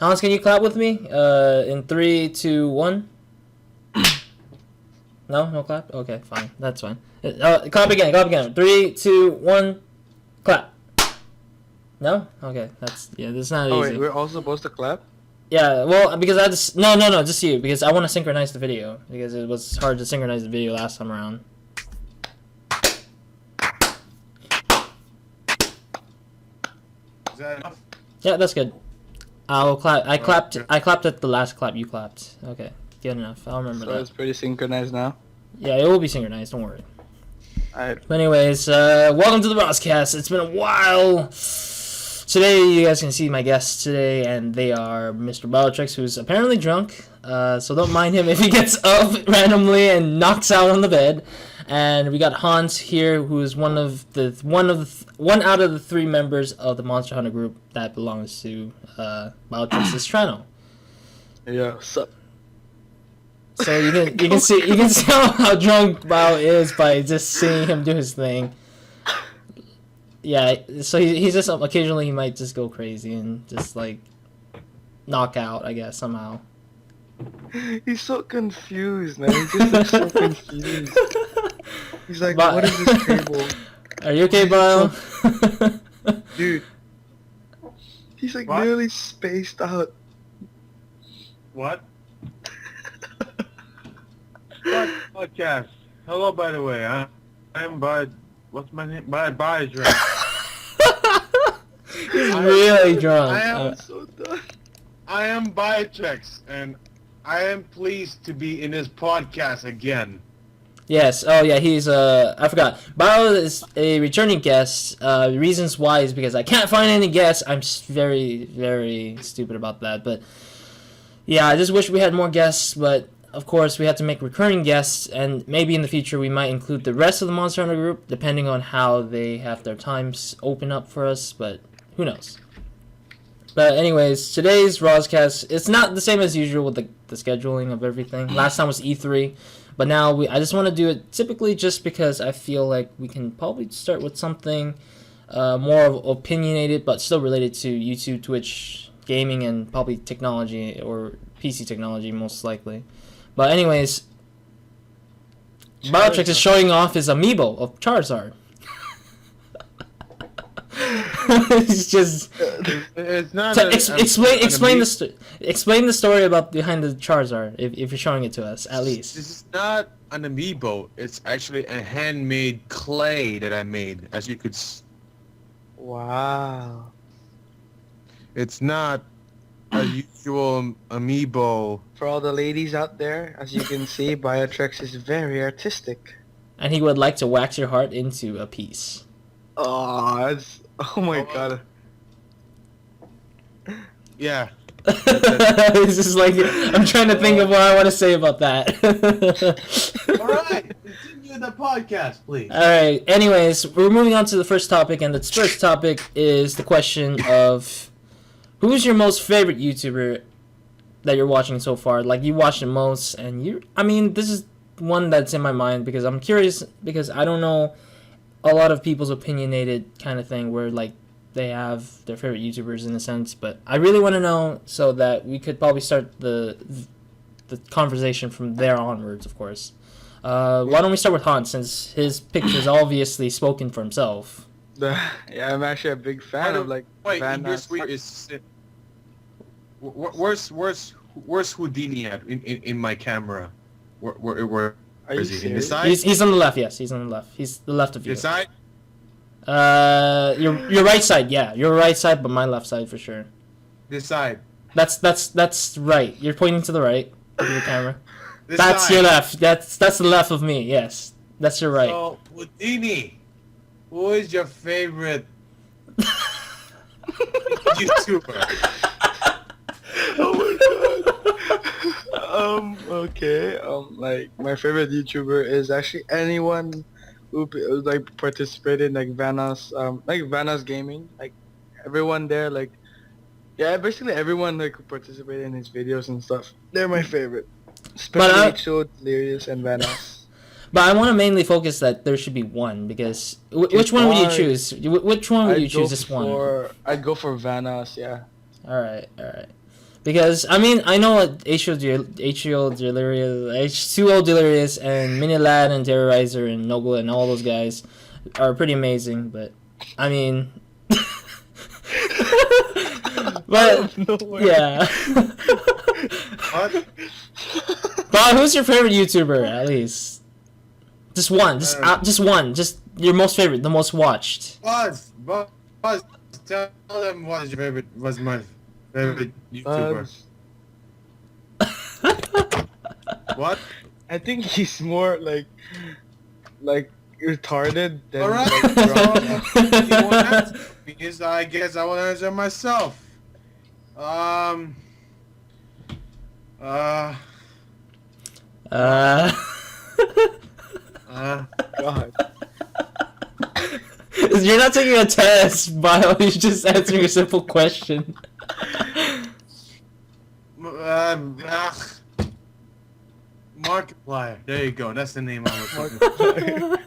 Hans, can you clap with me? In 3, 2, 1. No clap. Okay, fine. That's fine. Clap again. 3, 2, 1. Clap. No. Okay. That's not easy. Oh wait, we're also supposed to clap? Yeah. Well, because I just no, just you because I want to synchronize the video because it was hard to synchronize the video last time around. Is that enough? Yeah, that's good. I'll clap. I clapped. I clapped at the last clap. You clapped. Okay, good enough. I'll remember So that. it's pretty synchronized now. Yeah, it will be synchronized. Don't worry. Alright. But anyways, welcome to the RozCast. It's been a while. Today, you guys can see my guests today, and they are Mr. Biotrex, who's apparently drunk. So don't mind him if he gets up randomly and knocks out on the bed. And we got Hans here, who is one out of the 3 members of the Monster Hunter group that belongs to Biotrex's channel. Yeah, what's up? So you can see how drunk Bio is by just seeing him do his thing. Yeah, so he's just occasionally he might just go crazy and just like knock out, I guess, somehow. He's so confused, man. He just looks so confused. He's like, what is this table? Are you okay, Bio? Dude. He's like What? nearly spaced out. What? What podcast? Hello, by the way. I'm by. What's my name? By Biotrex. He's really drunk. I'm so done. I am Biotrex, and I am pleased to be in this podcast again. Yes. Oh, yeah. He's I forgot. Bio is a returning guest. Reasons why is because I can't find any guests. I'm very, very stupid about that. But yeah, I just wish we had more guests. But of course, we have to make recurring guests, and maybe in the future we might include the rest of the Monster Hunter group, depending on how they have their times open up for us. But who knows? But anyways, today's RozCast, it's not the same as usual with the scheduling of everything. Last time was E3, but now I just want to do it typically just because I feel like we can probably start with something more opinionated, but still related to YouTube, Twitch, gaming, and probably technology, or PC technology most likely. But anyways, Biotrex is showing off his amiibo of Charizard. It's just It's not. explain the story about behind the Charizard if you're showing it to us at least. This is not an amiibo. It's actually a handmade clay that I made. As you could. Wow. It's not a usual amiibo. For all the ladies out there, as you can see, Biotrex is very artistic. And he would like to wax your heart into a piece. Oh, oh my god. Yeah. It's just like I'm trying to think of what I want to say about that. All right. Continue the podcast, please. All right. Anyways, we're moving on to the first topic, and the first topic is the question of who's your most favorite YouTuber that you're watching so far? Like you watch the most, and this is one that's in my mind because I'm curious because I don't know a lot of people's opinionated kind of thing where like they have their favorite YouTubers in a sense, but I really want to know so that we could probably start the conversation from there onwards, of course. Why don't we start with Hans since his picture's obviously spoken for himself. Yeah, I'm actually a big fan of like Wait, Van your suite is. Where's Houdini at in my camera? Where Are you is he? In the serious? side? He's on the left, yes, he's on the left. He's the left of you. The side? Your right side, yeah. Your right side, but my left side for sure. This side. That's right. You're pointing to the right of your camera. This That's side. your left. That's the left of me, yes. That's your right. So, Houdini, who is your favorite YouTuber? Oh my god. Okay. Like my favorite YouTuber is actually anyone who like participated in like Vanas Gaming. Like everyone there, like yeah, basically everyone like who participated in his videos and stuff. They're my favorite. Especially Cho, Delirious, and Vanas. But I want to mainly focus that there should be one because which one would you choose? Which one would you choose? This one. I'd go for Vanas. Yeah. All right. Because I mean I know what H2O Delirious and Minilad and Terrorizer and Noble and all those guys are pretty amazing, but I mean but yeah. What? Bob, who's your favorite YouTuber at least? Just one, just one, just your most favorite, the most watched. Buzz, tell them was my favorite YouTuber. What? I think he's more like retarded than Alright, like drunk. you won't answer me, so I guess I will answer myself. Uh, God. You're not taking a test, Bio. You're just answering a simple question. Markiplier. There you go. That's the name I was looking for.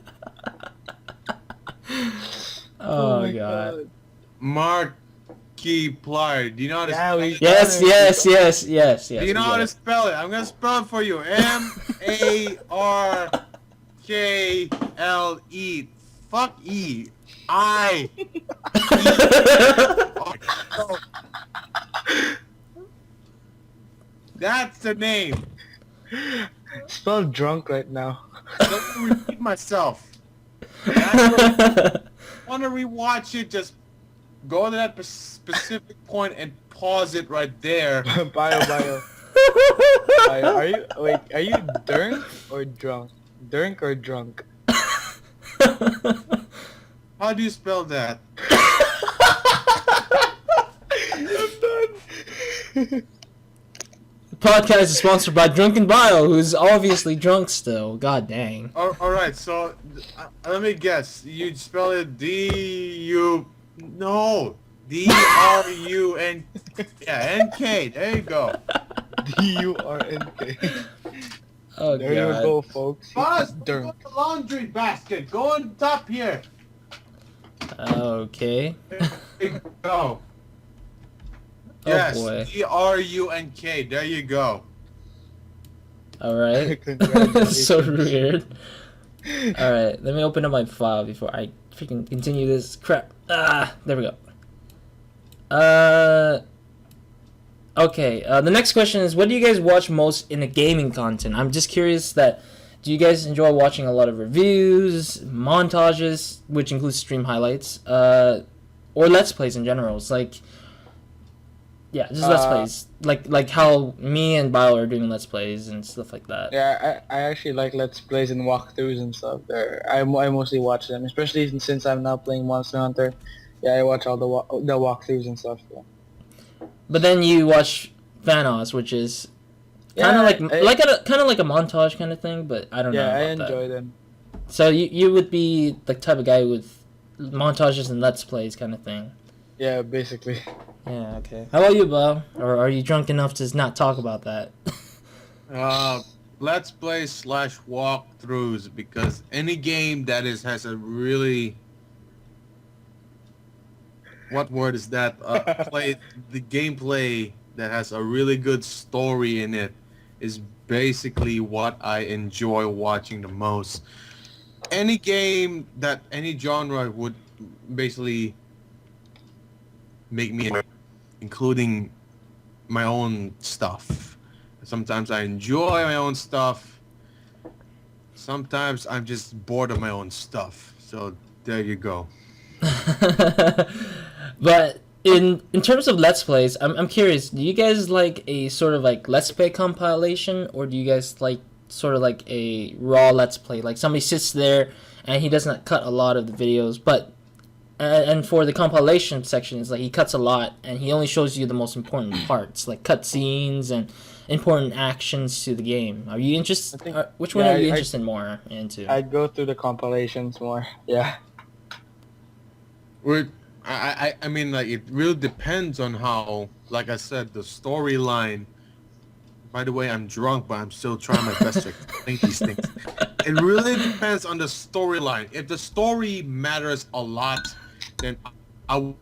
Oh, my God. Markiplier. Do you know how to spell it? Yes. Do you know how to spell it? I'm gonna spell it for you. Markle. Fuck E. I. That's the name. Spell drunk right now. Let me repeat myself. I want to rewatch it. Just go to that specific point and pause it right there. Bio. Are you drunk or drunk? Drunk or drunk? How do you spell that? I'm done. The podcast is sponsored by Drunken Bio, who's obviously drunk still. God dang. Alright, so let me guess. You spell it D-R-U-N-K. There you go. D-U-R-N-K. Oh, There God. you go, folks. Boss, He's go drunk. to the laundry basket. Go on top here. Okay. There you go. Oh, Yes, boy. D-R-U-N-K. There you go. Alright. Congratulations. So weird. Alright, let me open up my file before I freaking continue this crap. There we go. Okay, the next question is, what do you guys watch most in the gaming content? I'm just curious do you guys enjoy watching a lot of reviews, montages, which includes stream highlights, or Let's Plays in general? It's like, yeah, just Let's Plays. Like how me and Bio are doing Let's Plays and stuff like that. Yeah, I actually like Let's Plays and walkthroughs and stuff. I mostly watch them, especially since I'm now playing Monster Hunter. Yeah, I watch all the walkthroughs and stuff. Yeah. But then you watch Vanos, which is kind of like a montage kind of thing, but I don't know. Yeah, I about enjoy that. them. So you would be the type of guy with montages and Let's Plays kind of thing. Yeah, basically. Yeah, okay. How about you, Bo? Or are you drunk enough to not talk about that? Let's play / walkthroughs, because any game that has a really, what word is that? The gameplay that has a really good story in it is basically what I enjoy watching the most. Any game that any genre would basically make me, including my own stuff. Sometimes I enjoy my own stuff. Sometimes I'm just bored of my own stuff. So there you go. But in terms of Let's Plays, I'm curious, do you guys like a sort of like Let's Play compilation, or do you guys like sort of like a raw Let's Play? Like somebody sits there and he does not cut a lot of the videos, but and for the compilation section, it's like he cuts a lot and he only shows you the most important parts, like cutscenes and important actions to the game. Are you interested? Which one are you interested more into? I'd go through the compilations more. Yeah. I mean, like, it really depends on how, like I said, the storyline. By the way, I'm drunk, but I'm still trying my best to explain these things. It really depends on the storyline. If the story matters a lot, then I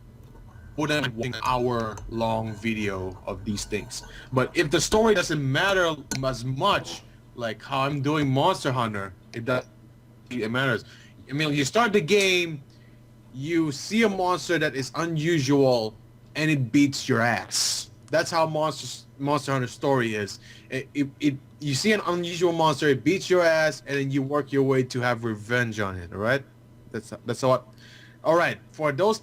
wouldn't watch an hour-long video of these things. But if the story doesn't matter as much, like how I'm doing Monster Hunter, it matters. I mean, you start the game, you see a monster that is unusual, and it beats your ass. That's how Monster Hunter story is. You see an unusual monster, it beats your ass, and then you work your way to have revenge on it. All right, that's what. All right, for those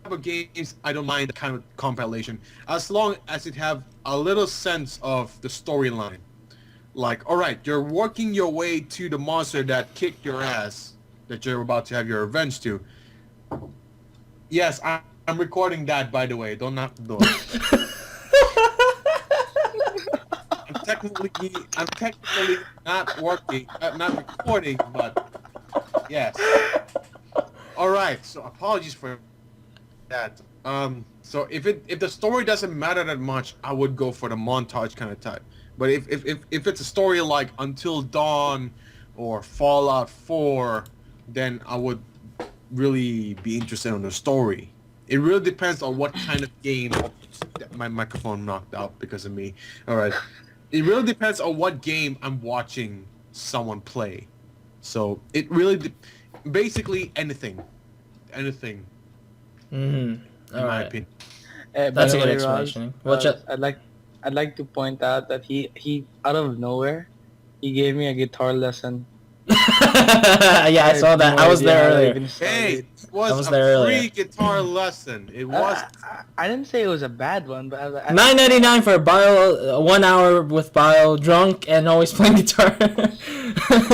type of games, I don't mind the kind of compilation as long as it have a little sense of the storyline. Like, all right, you're working your way to the monster that kicked your ass, that you're about to have your revenge to. Yes, I'm recording that, by the way. Don't knock the door. I'm technically not working, not recording, but yes. All right. So apologies for that. So if the story doesn't matter that much, I would go for the montage kind of type. But if it's a story like Until Dawn or Fallout 4, then I would really be interested in the story. It really depends on what kind of game. My microphone knocked out because of me. All right. It really depends on what game I'm watching someone play. So it really, basically anything. In my opinion. That's a good Roz, explanation. I'd like to point out that he out of nowhere, he gave me a guitar lesson. Yeah, I saw that. I was there earlier. Hey, it was there a earlier. free guitar lesson. It was. I didn't say it was a bad one, but $9.99 for Bio, 1 hour with Bio, drunk and always playing guitar.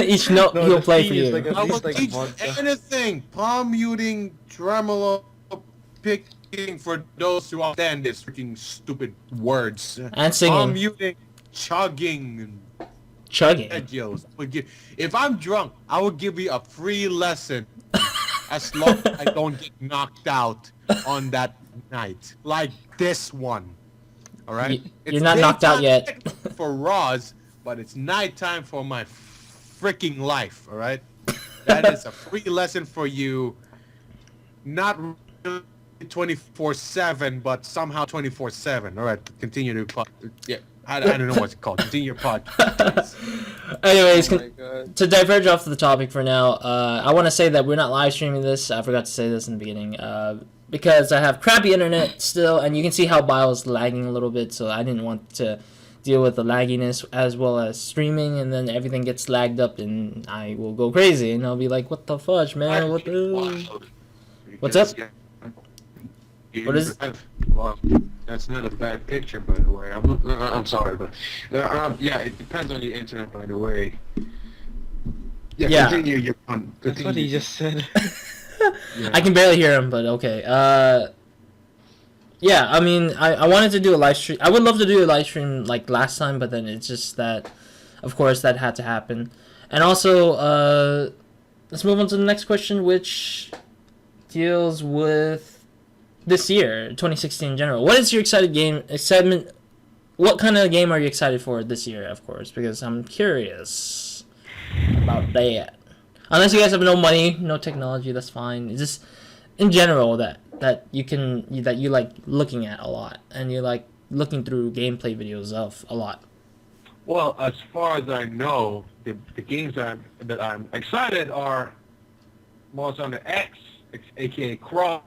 Each note No, he'll the play thing for is, you. like, I will least, like, teach vodka. anything. Palm muting, tremolo, picking for those who understand this freaking stupid words. And Palm singing. muting, chugging, Chugging. arpeggios. If I'm drunk, I will give you a free lesson as long as I don't get knocked out on that night. Like this one. Alright? You're not knocked out yet. Daytime for Roz, but it's nighttime for my freaking life. Alright? That is a free lesson for you. Not really 24/7, but somehow 24/7. Alright, continue to... Yeah. I don't know what's it called. Continue your podcast. Anyways, Oh my God. to diverge off the topic for now, I want to say that we're not live streaming this. I forgot to say this in the beginning. Because I have crappy internet still, and you can see how Bio's lagging a little bit, so I didn't want to deal with the lagginess as well as streaming, and then everything gets lagged up, and I will go crazy, and I'll be like, what the fudge, man? What the... What's up? What is it? Well, that's not a bad picture, by the way. I'm sorry, but yeah, it depends on the internet, by the way. Yeah. Continue your pun. That's what he just said. Yeah. I can barely hear him, but okay. Yeah, I mean, I wanted to do a live stream. I would love to do a live stream like last time, but then it's just that, of course, that had to happen. And also, let's move on to the next question, which deals with this year, 2016 in general. What is your excitement? What kind of game are you excited for this year, of course? Because I'm curious about that. Unless you guys have no money, no technology, that's fine. It's just in general that you like looking at a lot, and you like looking through gameplay videos of a lot. Well, as far as I know, the games that I'm excited are Monster Hunter X, aka Cross,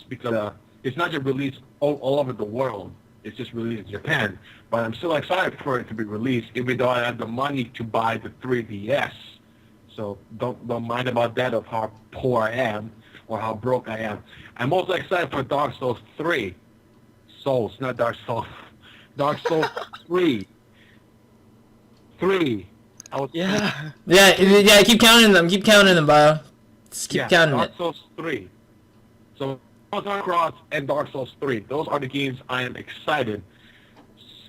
because it's not just released all over the world. It's just released in Japan. But I'm still excited for it to be released, even though I have the money to buy the 3DS. So don't mind about that of how poor I am or how broke I am. I'm also excited for Dark Souls 3. Souls, not Dark Souls. Dark Souls 3. 3. Yeah. Yeah. Keep counting them, Bio. Just keep counting Dark it. Souls 3. So Monster Hunter Cross and Dark Souls 3. Those are the games I am excited.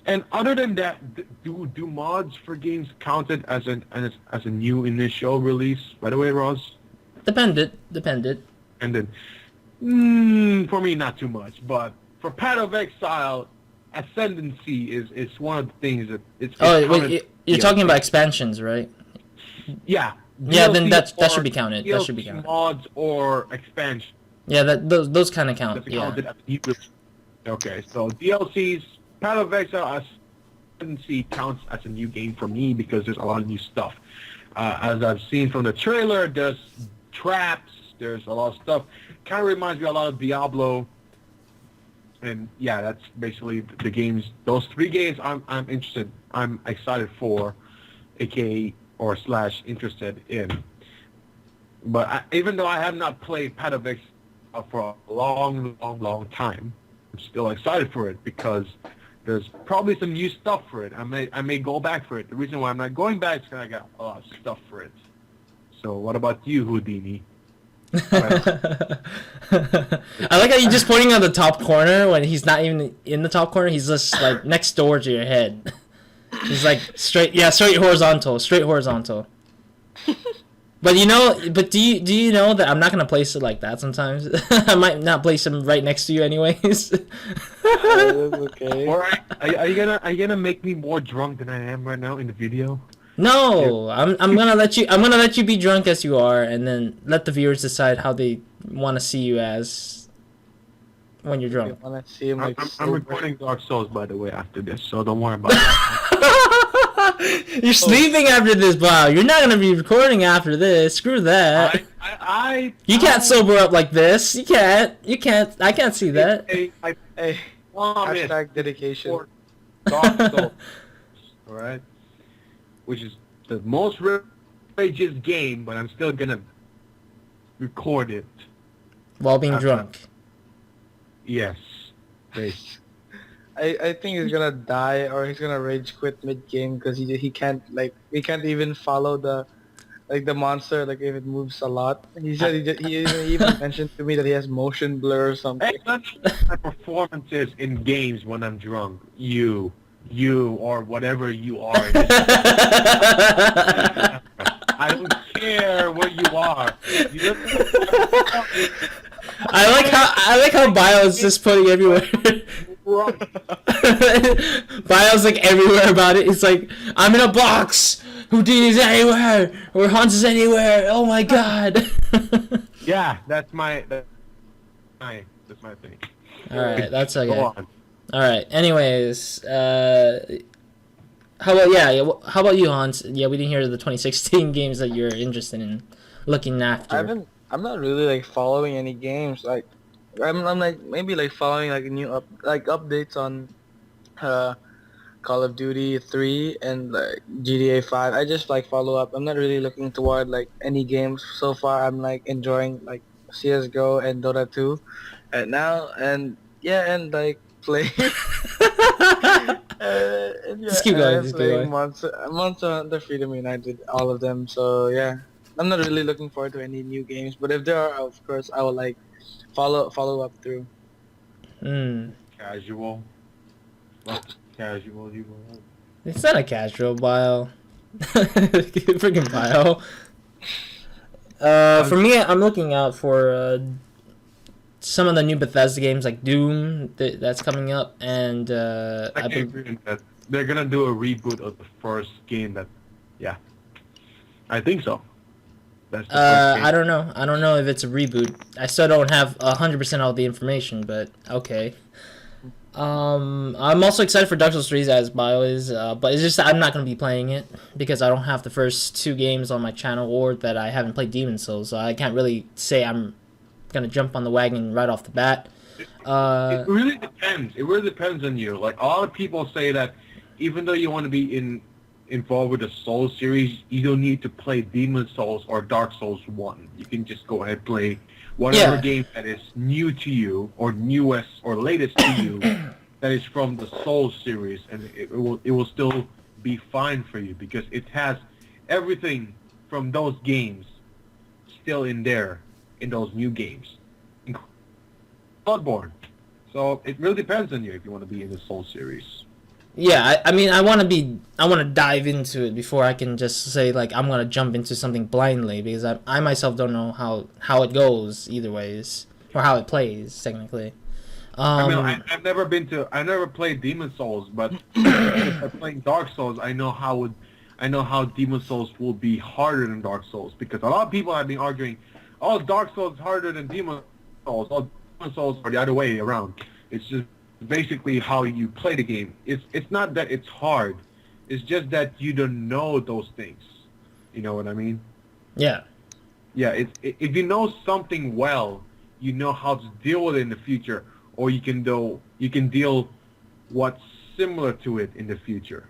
And other than that, do mods for games counted as a new initial release? By the way, Roz? Depended. And then, for me, not too much. But for Path of Exile, Ascendancy is one of the things that it's. Oh, wait, you're talking about expansions, right? Yeah. Yeah, then DLC that should or be counted. That should be DLC counted. Mods or expansion. Yeah, those kind of count. Does it Yeah. count it as new release? Okay, so DLCs, Path of Exile, I wouldn't see counts as a new game for me because there's a lot of new stuff. As I've seen from the trailer, there's traps, there's a lot of stuff. Kind of reminds me a lot of Diablo. And yeah, that's basically the games. Those 3 games I'm interested. I'm excited for, aka or slash interested in. But even though I have not played Path of Exile for a long time, I'm still excited for it because there's probably some new stuff for it. I may go back for it. The reason why I'm not going back is because I got a lot of stuff for it. So what about you, Houdini? I like how you're just pointing on the top corner when he's not even in the top corner. He's just like next door to your head. He's like straight horizontal. But do you know that I'm not gonna place it like that sometimes? I might not place him right next to you anyways. Okay. All right. Are you gonna make me more drunk than I am right now in the video? No, I'm gonna let you be drunk as you are, and then let the viewers decide how they want to see you as when you're drunk. I want to see him like. I'm recording Dark Souls, by the way, after this, so don't worry about it. You're sleeping after this, wow. You're not gonna be recording after this. Screw that. You can't sober up like this. You can't. I can't see that. Hey, hashtag dedication. Dark Souls, all right? Which is the most outrageous game, but I'm still gonna record it. While being drunk. Yes. Please. I think he's gonna die or he's gonna rage quit mid game because he can't even follow the monster like if it moves a lot. He said he even mentioned to me that he has motion blur or something. Hey, that's my performances in games when I'm drunk. You or whatever you are. I don't care where you are. I like how Bio is just putting everywhere. Bio's like everywhere about it. It's like, I'm in a box. Houdini's anywhere. Or Hans is anywhere. Oh my god. Yeah, that's my thing. Alright, that's okay. Go on. Alright, anyways, how about you, Hans? Yeah, we didn't hear the 2016 games that you're interested in looking after. I'm not really like following any games. Like I'm like maybe like following like new updates on Call of Duty 3 and like GTA 5. I just like follow up. I'm not really looking toward like any games so far. I'm like enjoying like CS:GO and Dota 2 right now, and like play. Just keep going. Playing Monster Hunter, Freedom United, all of them. So yeah, I'm not really looking forward to any new games. But if there are, of course, I will like follow up through. Casual. What casual you want? It's not a casual Bio. Freaking Bio. For me, I'm looking out for some of the new Bethesda games like Doom that's coming up, and I can agree with that. They're gonna do a reboot of the first game. Yeah, I think so. That's the first game. I don't know. I don't know if it's a reboot. I still don't have 100% all the information, but okay. I'm also excited for Dark Souls 3 as Bio is, but it's just that I'm not going to be playing it because I don't have the first 2 games on my channel, or that I haven't played Demon Souls, so I can't really say I'm going to jump on the wagon right off the bat. It really depends. It really depends on you. Like, a lot of people say that even though you want to be involved with the Souls series, you don't need to play Demon Souls or Dark Souls 1. You can just go ahead and play whatever game that is new to you, or newest or latest to you, that is from the Souls series, and it will still be fine for you because it has everything from those games still in there in those new games, including Bloodborne. So it really depends on you if you want to be in the Souls series. Yeah, I mean, I want to dive into it before I can just say, like, I'm going to jump into something blindly, because I myself don't know how it goes either ways, or how it plays, technically. I mean, I've never played Demon Souls, but by playing Dark Souls, I know how Demon Souls will be harder than Dark Souls, because a lot of people have been arguing, oh, Dark Souls is harder than Demon Souls. All Demon Souls are the other way around. It's just basically how you play the game. It's not that it's hard. It's just that you don't know those things. You know what I mean? Yeah. Yeah. If you know something well, you know how to deal with it in the future, or you can deal what's similar to it in the future.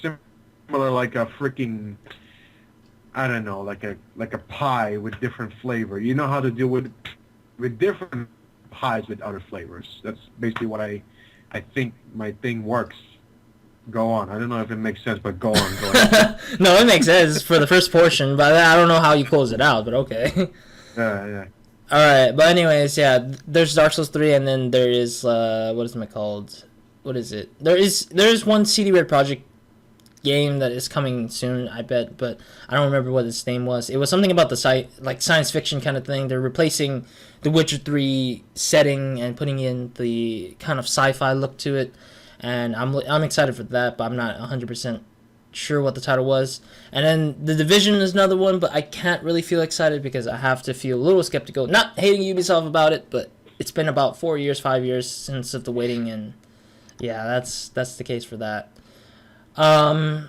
Similar like a freaking, I don't know, like a pie with different flavor. You know how to deal with different pies with other flavors. That's basically what I think my thing works. Go on. I don't know if it makes sense, but go on. Go ahead. No, it makes sense for the first portion, but I don't know how you close it out, but okay. Yeah. Alright, but anyways, yeah, there's Dark Souls 3, and then there is, what is it called? What is it? There is one CD Red Project game that is coming soon, I bet, but I don't remember what its name was. It was something about the like science fiction kind of thing. They're replacing the Witcher 3 setting and putting in the kind of sci-fi look to it, and I'm excited for that, but I'm not 100% sure what the title was. And then The Division is another one, but I can't really feel excited because I have to feel a little skeptical. Not hating Ubisoft about it, but it's been about 4 years, 5 years since of the waiting, and yeah, that's the case for that. All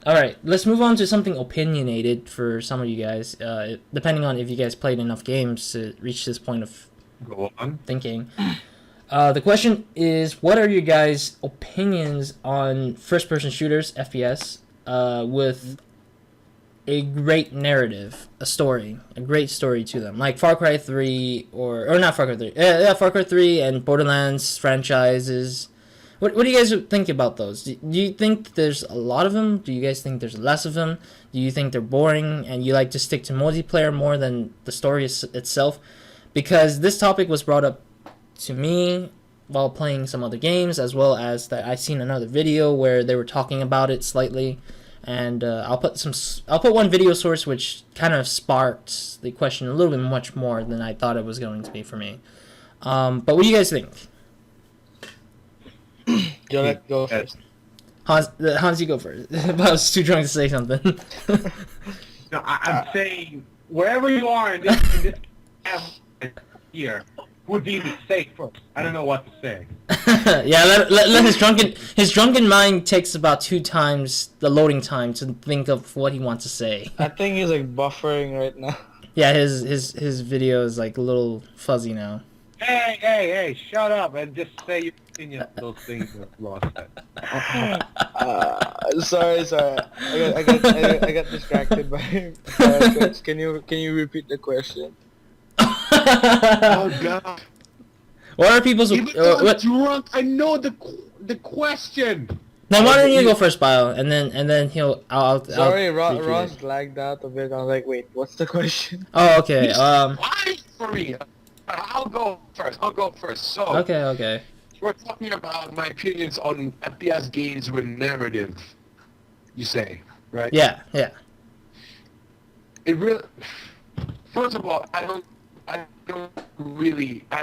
right, let's move on to something opinionated for some of you guys, depending on if you guys played enough games to reach this point of Go on. thinking. The question is, what are your guys' opinions on first-person shooters, FPS, with a great narrative, a great story to them, like Far Cry 3 or not Far Cry 3, Far Cry 3 and Borderlands franchises. What do you guys think about those? Do you think there's a lot of them? Do you guys think there's less of them? Do you think they're boring and you like to stick to multiplayer more than the story itself? Because this topic was brought up to me while playing some other games, as well as that I seen another video where they were talking about it slightly, and I'll put one video source which kind of sparked the question a little bit much more than I thought it was going to be for me. But what do you guys think? Go first. Hans, you go first. I was too drunk to say something. No, I'm saying wherever you are in this here, who do you say first? I don't know what to say. Yeah, let his drunken mind takes about 2 times the loading time to think of what he wants to say. I think he's like buffering right now. Yeah, his video is like a little fuzzy now. Hey, shut up and just say your opinion on those things that Ross said. Sorry. I got distracted by questions. Can you repeat the question? Oh God! What are people's? Even though I'm drunk, I know the question. Then why don't you go first, Bio, and then Sorry, Ross lagged out a bit. I was like, wait, what's the question? Oh, okay. Why for me? I'll go first. So Okay. we're talking about my opinions on FPS games with narrative. You say, right? Yeah. It really. First of all, I've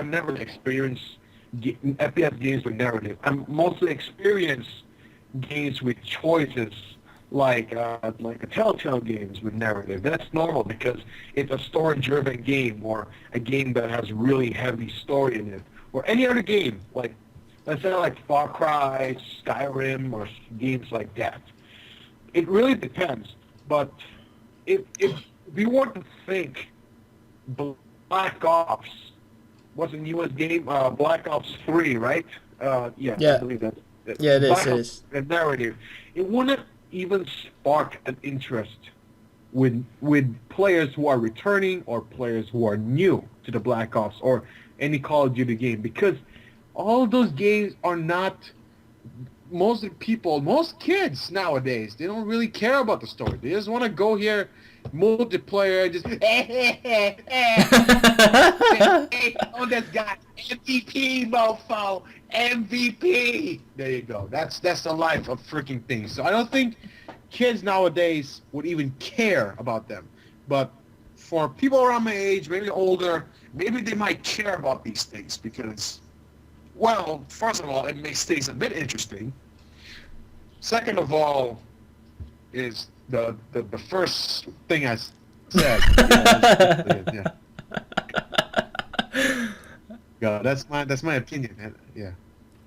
never experienced FPS games with narrative. I'm mostly experienced games with choices, like a Telltale games with narrative. That's normal because it's a story-driven game, or a game that has really heavy story in it, or any other game, like let's say like Far Cry, Skyrim, or games like that. It really depends. But if we want to think, Black Ops was a newest game, Black Ops 3, right? Yeah. I believe that. Yeah, it Black is. Ops, the narrative. It wouldn't even spark an interest with players who are returning or players who are new to the Black Ops or any Call of Duty game, because all those games are not. Most kids nowadays, they don't really care about the story. They just want to go here, multiplayer, just oh, this guy MVP, mofo, MVP. There you go. That's the life of freaking things. So I don't think kids nowadays would even care about them. But for people around my age, maybe older, maybe they might care about these things because, well, first of all, it makes things a bit interesting. Second of all, is the first thing I said. Yeah. go. That's my opinion. Yeah.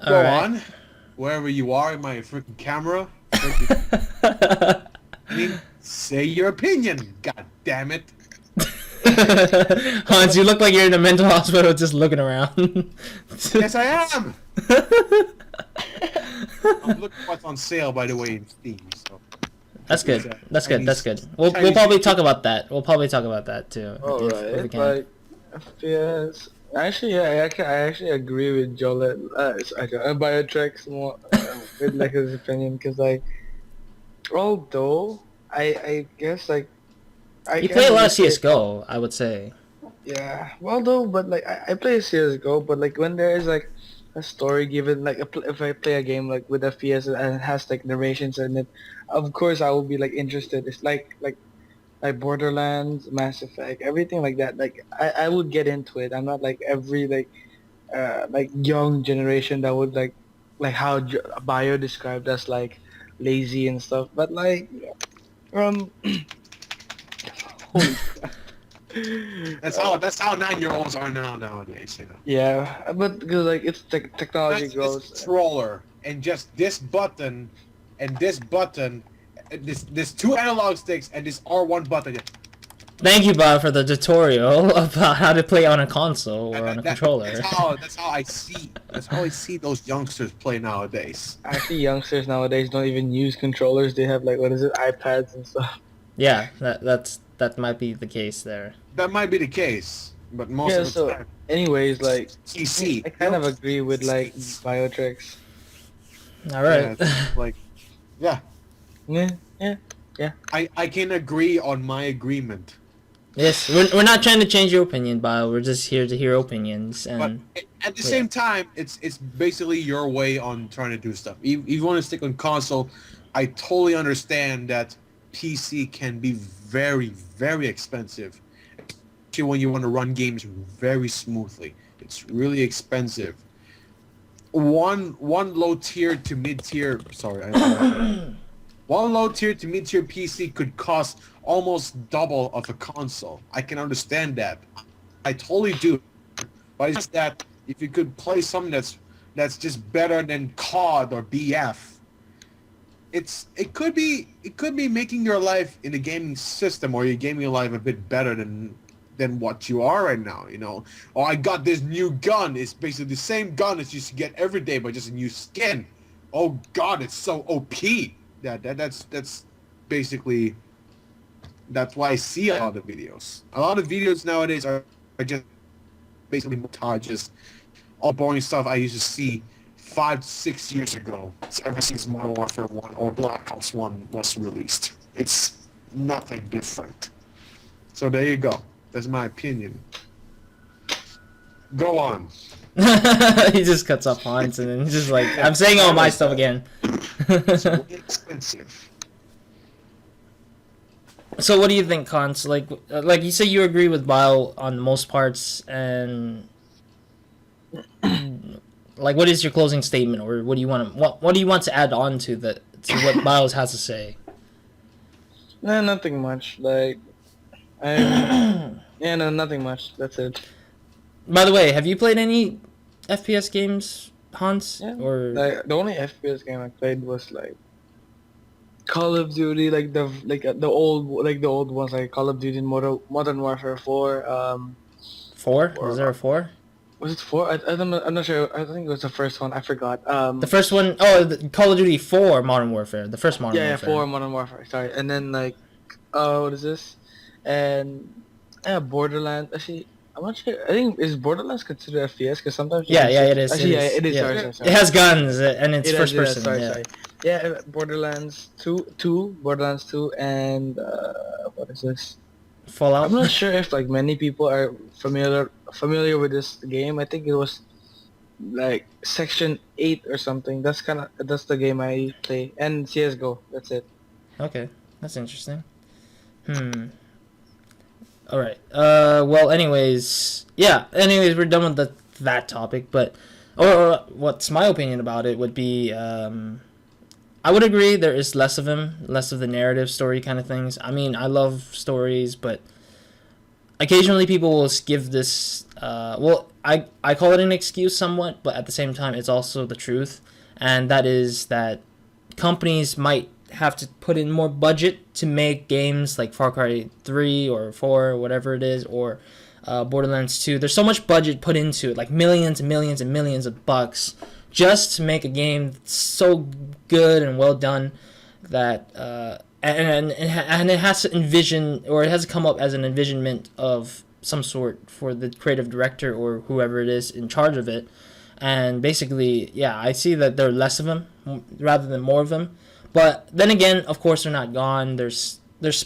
All Go right. on. Wherever you are in my freaking camera. I mean, say your opinion. God damn it. Hans, you look like you're in a mental hospital just looking around. Yes, I am. I'm looking what's on sale, by the way, in Steam. So. That's good. That's good. That's good. We'll Chinese probably YouTube. talk about that. We'll probably talk about that too. if we Alright, can. like FPS. Actually, yeah, I actually agree with Jolet. Biotrex more with like his opinion, because like, although I guess like I You can play a lot of appreciate- CS:GO, I would say. Yeah, well though, but like I play CS:GO, but like when there is like a story given, like if I play a game like with FPS and it has like narrations in it, of course I will be like interested. It's like Borderlands, Mass Effect, everything like that. Like I would get into it. I'm not like every like young generation that would like how Bio described us like lazy and stuff. But like holy crap. That's how 9-year-olds are nowadays. You know. Yeah, but because like it's technology That's grows. this controller and just this button and this button, and this two analog sticks and this R1 button. Thank you, Bob, for the tutorial about how to play on a console or on a controller. That's how I see those youngsters play nowadays. Actually, youngsters nowadays don't even use controllers. They have like, what is it, iPads and stuff. Yeah, that might be the case there. That might be the case, but most Yeah. of the So, time, anyways, like PC. I kind of agree with like Biotrex. All right. Yeah, like, yeah, Yeah. I can agree on my agreement. Yes, we're not trying to change your opinion, Bio. We're just here to hear opinions But and at the same time, it's basically your way on trying to do stuff. If you want to stick on console, I totally understand that PC can be very, very expensive. Especially when you want to run games very smoothly. It's really expensive. One low tier to mid tier, one low tier to mid tier PC could cost almost double of a console. I can understand that. I totally do. But it's just that if you could play something that's just better than COD or BF, it could be making your life in the gaming system or your gaming life a bit better than what you are right now, you know. Oh, I got this new gun. It's basically the same gun as you used to get every day, but just a new skin. Oh God, it's so OP. That's basically that's why I see a lot of videos. A lot of videos nowadays are just basically montages, all boring stuff I used to see 5 to 6 years ago. Ever since Modern Warfare 1 or Black Ops 1 was released, it's nothing different. So there you go. That's my opinion. Go on. he just cuts off Hans and then he's just like, I'm saying all my stuff again. It's really expensive. So what do you think, Hans? Like you say you agree with Bio on most parts, and like, what is your closing statement, or what do you want to add on to what Bio has to say? No, nothing much. Like no, nothing much. That's it. By the way, have you played any FPS games, Hans? Yeah. Or Like the only FPS game I played was like Call of Duty, like the old ones, like Call of Duty Modern Warfare 4. 4? Was there a 4? Was it 4? I don't know. I'm not sure. I think it was the first one. I forgot. The first one, Call of Duty 4 Modern Warfare, the first Modern yeah, Warfare. 4 Modern Warfare. Sorry, and then like, what is this? And Borderlands. Actually, I'm not sure. I think is Borderlands considered FPS? Because sometimes Yeah, it is. Actually, it is. it is. Yeah. Sorry. It has guns and it's It first has- person. Sorry. Yeah, Borderlands 2, Borderlands 2, and what is this? Fallout. I'm not sure if like many people are familiar with this game. I think it was like Section 8 or something. That's the game I play, and CS:GO. That's it. Okay, that's interesting. All right. Well, anyways, we're done with that topic. But, or what's my opinion about it would be, I would agree there is less of the narrative story kind of things. I mean, I love stories, but occasionally people will give this. I call it an excuse somewhat, but at the same time, it's also the truth, and that is that companies might have to put in more budget to make games like Far Cry 3 or 4 or whatever it is, or Borderlands 2. There's so much budget put into it, like millions and millions and millions of bucks, just to make a game so good and well done that and it has to envision, or it has to come up as an envisionment of some sort for the creative director or whoever it is in charge of it. And basically, yeah, I see that there are less of them rather than more of them. But then again, of course, they're not gone. There's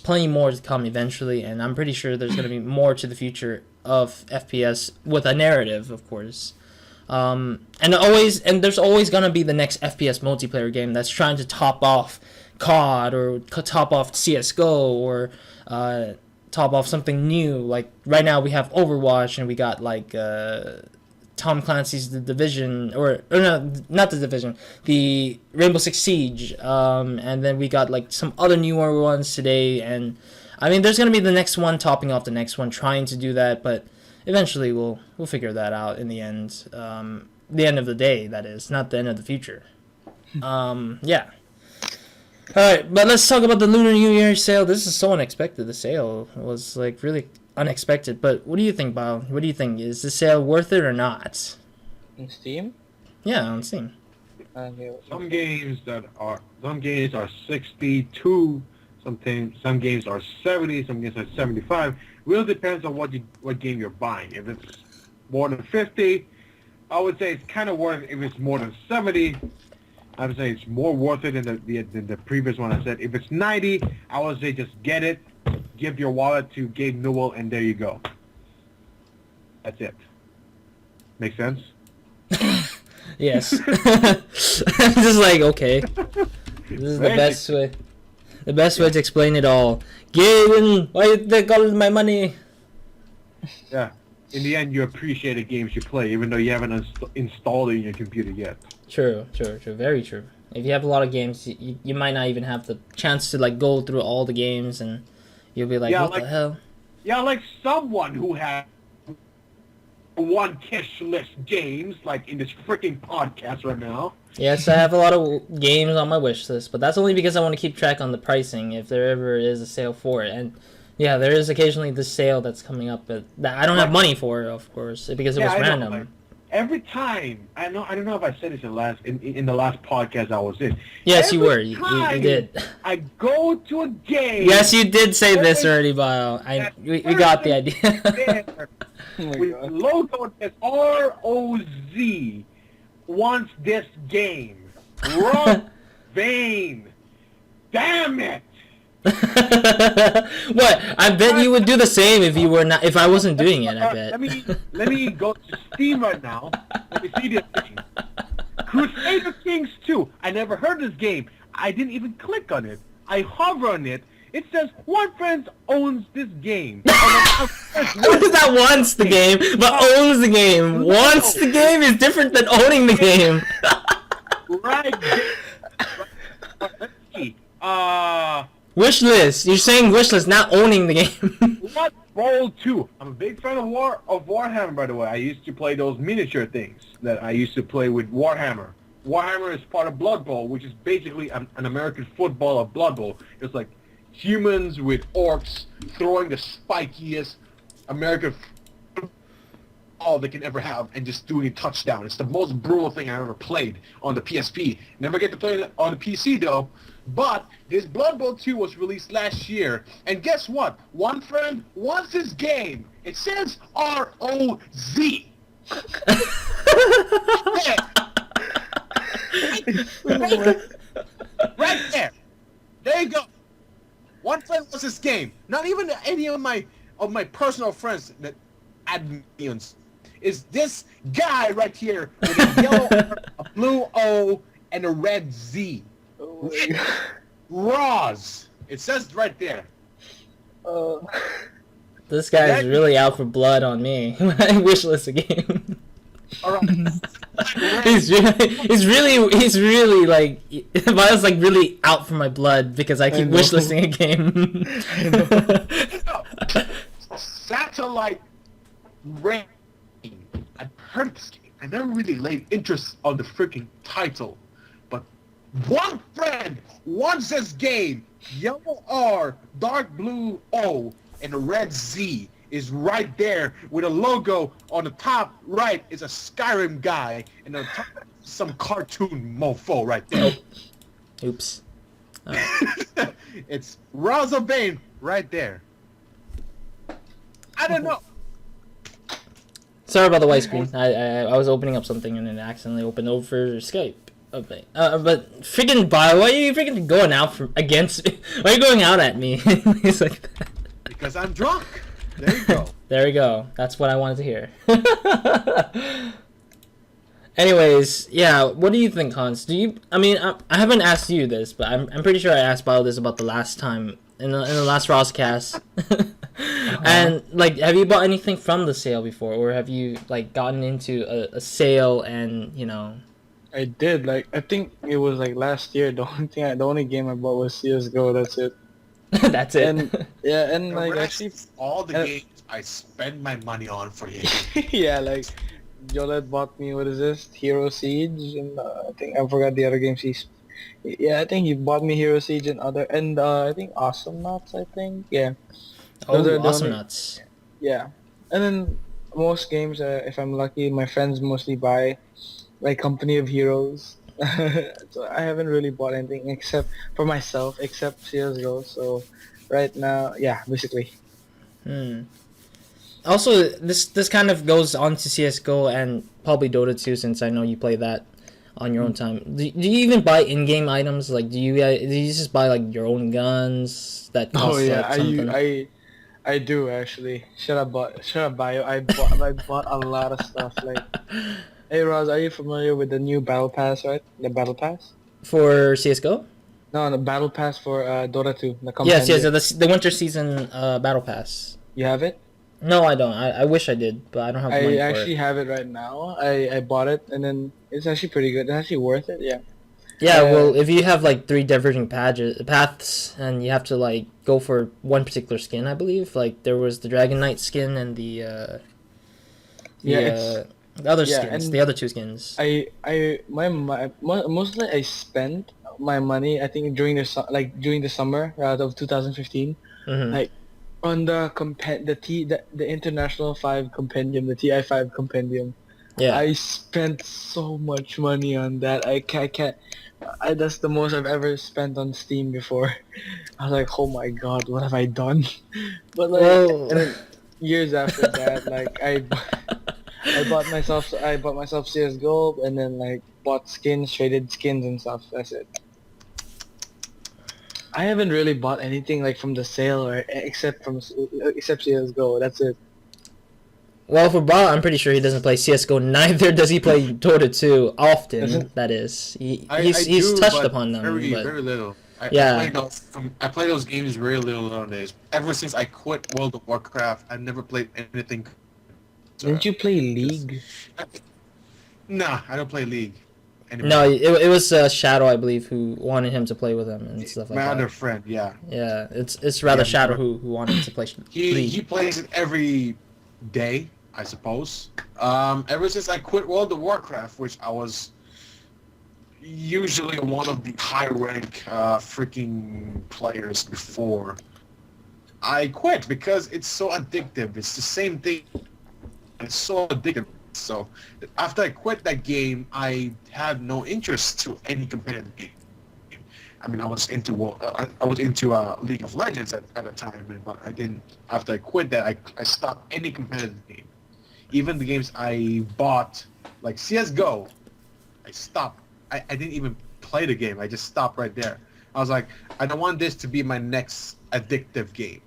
plenty more to come eventually, and I'm pretty sure there's going to be more to the future of FPS with a narrative, of course. And there's always going to be the next FPS multiplayer game that's trying to top off COD or top off CS:GO or top off something new. Like right now we have Overwatch and we got like Tom Clancy's The Division, or no, not The Division, the Rainbow Six Siege, and then we got like some other newer ones today, and I mean there's gonna be the next one topping off the next one, trying to do that, but eventually we'll figure that out in the end. The end of the day, that is, not the end of the future. Yeah. Alright, but let's talk about the Lunar New Year sale. This is so unexpected. The sale was like really unexpected. But what do you think, Bao? What do you think? Is the sale worth it or not? In Steam? Yeah, on Steam. Some games are 62. Some games are 70. Some games are 75. Really depends on what game you're buying. If it's more than 50, I would say it's kind of worth it. If it's more than 70, I would say it's more worth it than the previous one I said. If it's 90, I would say just get it, give your wallet to Gabe Newell, and there you go. That's it. Make sense? Yes. I'm just like, okay. This is the best way. The best way to explain it all. Gabe, why you take all my money? Yeah. In the end, you appreciate the games you play, even though you haven't installed it in your computer yet. True. Very true. If you have a lot of games, you might not even have the chance to like go through all the games, and you'll be like, what the hell? Yeah, like someone who has one kiss list games, like in this freaking podcast right now. Yes, I have a lot of games on my wish list, but that's only because I want to keep track on the pricing if there ever is a sale for it. And yeah, there is occasionally this sale that's coming up, but that I don't have money for, of course, because it was random. Like, every time, I don't know if I said this in the last podcast I was in. Yes, you were. You did. I go to a game. Yes, you did say this already, Bio. We got the idea. With logo that's ROZ wants this game. Wrong vein. Damn it. What? I bet you would do the same if you were not. If I wasn't doing it, I bet. Let me go to Steam right now. Let me see this thing. Crusader Kings 2. I never heard this game. I didn't even click on it. I hover on it. It says one friend owns this game. That wants the game, but owns the game. Wants the game is different than owning the game. Right. Let's see. Wish list. You're saying wish list, not owning the game. Blood Bowl 2. I'm a big fan of Warhammer, by the way. I used to play those miniature things that I used to play with Warhammer. Warhammer is part of Blood Bowl, which is basically an American football of Blood Bowl. It's like humans with orcs throwing the spikiest American football they can ever have and just doing a touchdown. It's the most brutal thing I ever played on the PSP. Never get to play it on the PC though. But this Blood Bowl 2 was released last year, and guess what? One friend wants this game. It says R-O-Z. Right there. There you go. One friend wants this game. Not even any of my personal friends that add millions. Is this guy right here with a yellow R, a blue O, and a red Z. Roz. It says right there. This guy is really out for blood on me. I wish list a game. All right. he's really like, Violet's like really out for my blood because I keep wishlisting a game. until like Rain, I heard this game. I never really laid interest on the freaking title, but one friend wants this game. Yellow R, dark blue O, and a red Z is right there with a logo on the top right is a Skyrim guy, and on top some cartoon mofo right there. Oops. It's RozaldVaneGAME right there. I don't know. Sorry about the white screen. I was opening up something and it accidentally opened over Skype. Okay. But freaking Bio, why are you freaking going out against me? Why are you going out at me? He's like that. Because I'm drunk. There you go. There we go. That's what I wanted to hear. Anyways, yeah, what do you think, Hans? I mean, I haven't asked you this, but I'm pretty sure I asked Bio this about the last time in the last RozCast. And like, have you bought anything from the sale before, or have you like gotten into a sale and I did. Like, I think it was like last year. The only game I bought was CS:GO. That's it. That's it. And yeah, and The like rest, actually, all the games I spend my money on for you. yeah, like Jolette bought me, what is this? Hero Siege, and I think I forgot the other games I think he bought me Hero Siege and I think Awesome Nuts. I think yeah. Oh, Those are the Awesome only- Nuts. Yeah, and then most games, if I'm lucky, my friends mostly buy like Company of Heroes. So I haven't really bought anything except for myself, except CS:GO. So right now, yeah, basically. Also, this kind of goes on to CS:GO and probably Dota 2, since I know you play that on your own time. Do you even buy in-game items? Like, do you just buy like your own guns that cost Oh yeah, like, something? I do actually. Shut up, Bio. I bought a lot of stuff. Like, hey Roz, are you familiar with the new Battle Pass? Right, the Battle Pass. For CS:GO? No, the Battle Pass for Dota 2. The Yes, compendium. the winter season battle pass. You have it? No, I don't. I wish I did, but I don't have the I money for actually it. have it right now. I bought it, and then it's actually pretty good. It's actually worth it. Yeah. Yeah, well, if you have like 3 diverging paths, and you have to like go for one particular skin, I believe. Like there was the Dragon Knight skin and the other yeah, skins, and the other 2 skins. Mostly I spent my money. I think during the summer of 2015, Mhm. like on the International 5 compendium, the TI5 compendium. Yeah. I spent so much money on that. I can't. That's the most I've ever spent on Steam before. I was like, oh my god, what have I done? But like, Well- and then years after that, like I bought myself CS:GO, and then like bought traded skins and stuff. That's it. I haven't really bought anything like from the sale or except CS:GO. That's it. Well, for Bob, I'm pretty sure he doesn't play CS:GO. Neither does he play Dota 2 often. Doesn't- That is, I he's do, touched but upon them. very, but very little. Yeah. I play those games very little nowadays. Ever since I quit World of Warcraft, I've never played anything. Didn't you play League? Nah, I don't play League anymore. no, it was Shadow, I believe, who wanted him to play with him and stuff like My that. other friend, yeah. Yeah, it's rather Yeah, Shadow who wanted to play He League. plays it every day, I suppose. Ever since I quit World of Warcraft, which I was usually one of the high rank freaking players before, I quit because it's so addictive. It's the same thing. It's so addictive. So after I quit that game, I had no interest to any competitive game. I mean, I was into League of Legends at the time, but I didn't. After I quit that, I stopped any competitive game. Even the games I bought, like CS:GO, I stopped. I didn't even play the game. I just stopped right there. I was like, I don't want this to be my next addictive game.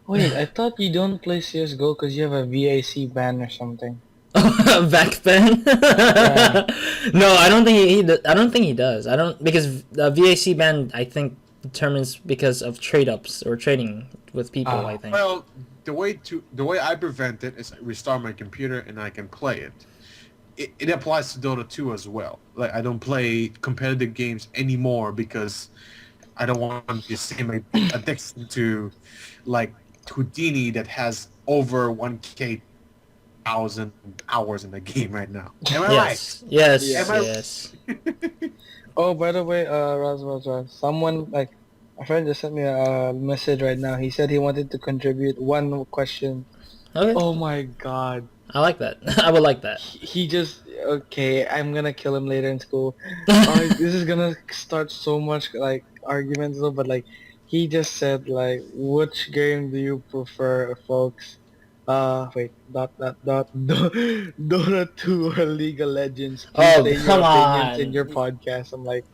Wait, I thought you don't play CS:GO because you have a VAC ban or something. Back ban? Yeah. No, I don't think I don't think he does. I don't, because the VAC ban, I think, determines because of trade ups or trading with people. I think. Well, the way I prevent it is I restart my computer and I can play it. It applies to Dota 2 as well. Like, I don't play competitive games anymore because I don't want the same addiction to like Houdini that has over 1K thousand hours in the game right now. Am I Yes, yes, Yeah. Am I- yes. Oh, by the way, Roz, someone like a friend just sent me a message right now. He said he wanted to contribute one question. Okay, Oh my god. I like that. I would like that. He just okay. I'm gonna kill him later in school. This is gonna start so much like arguments though. But like, he just said like, which game do you prefer, folks? Wait, Dota 2 or League of Legends? Please Oh, say your come opinions in on. your podcast. I'm like,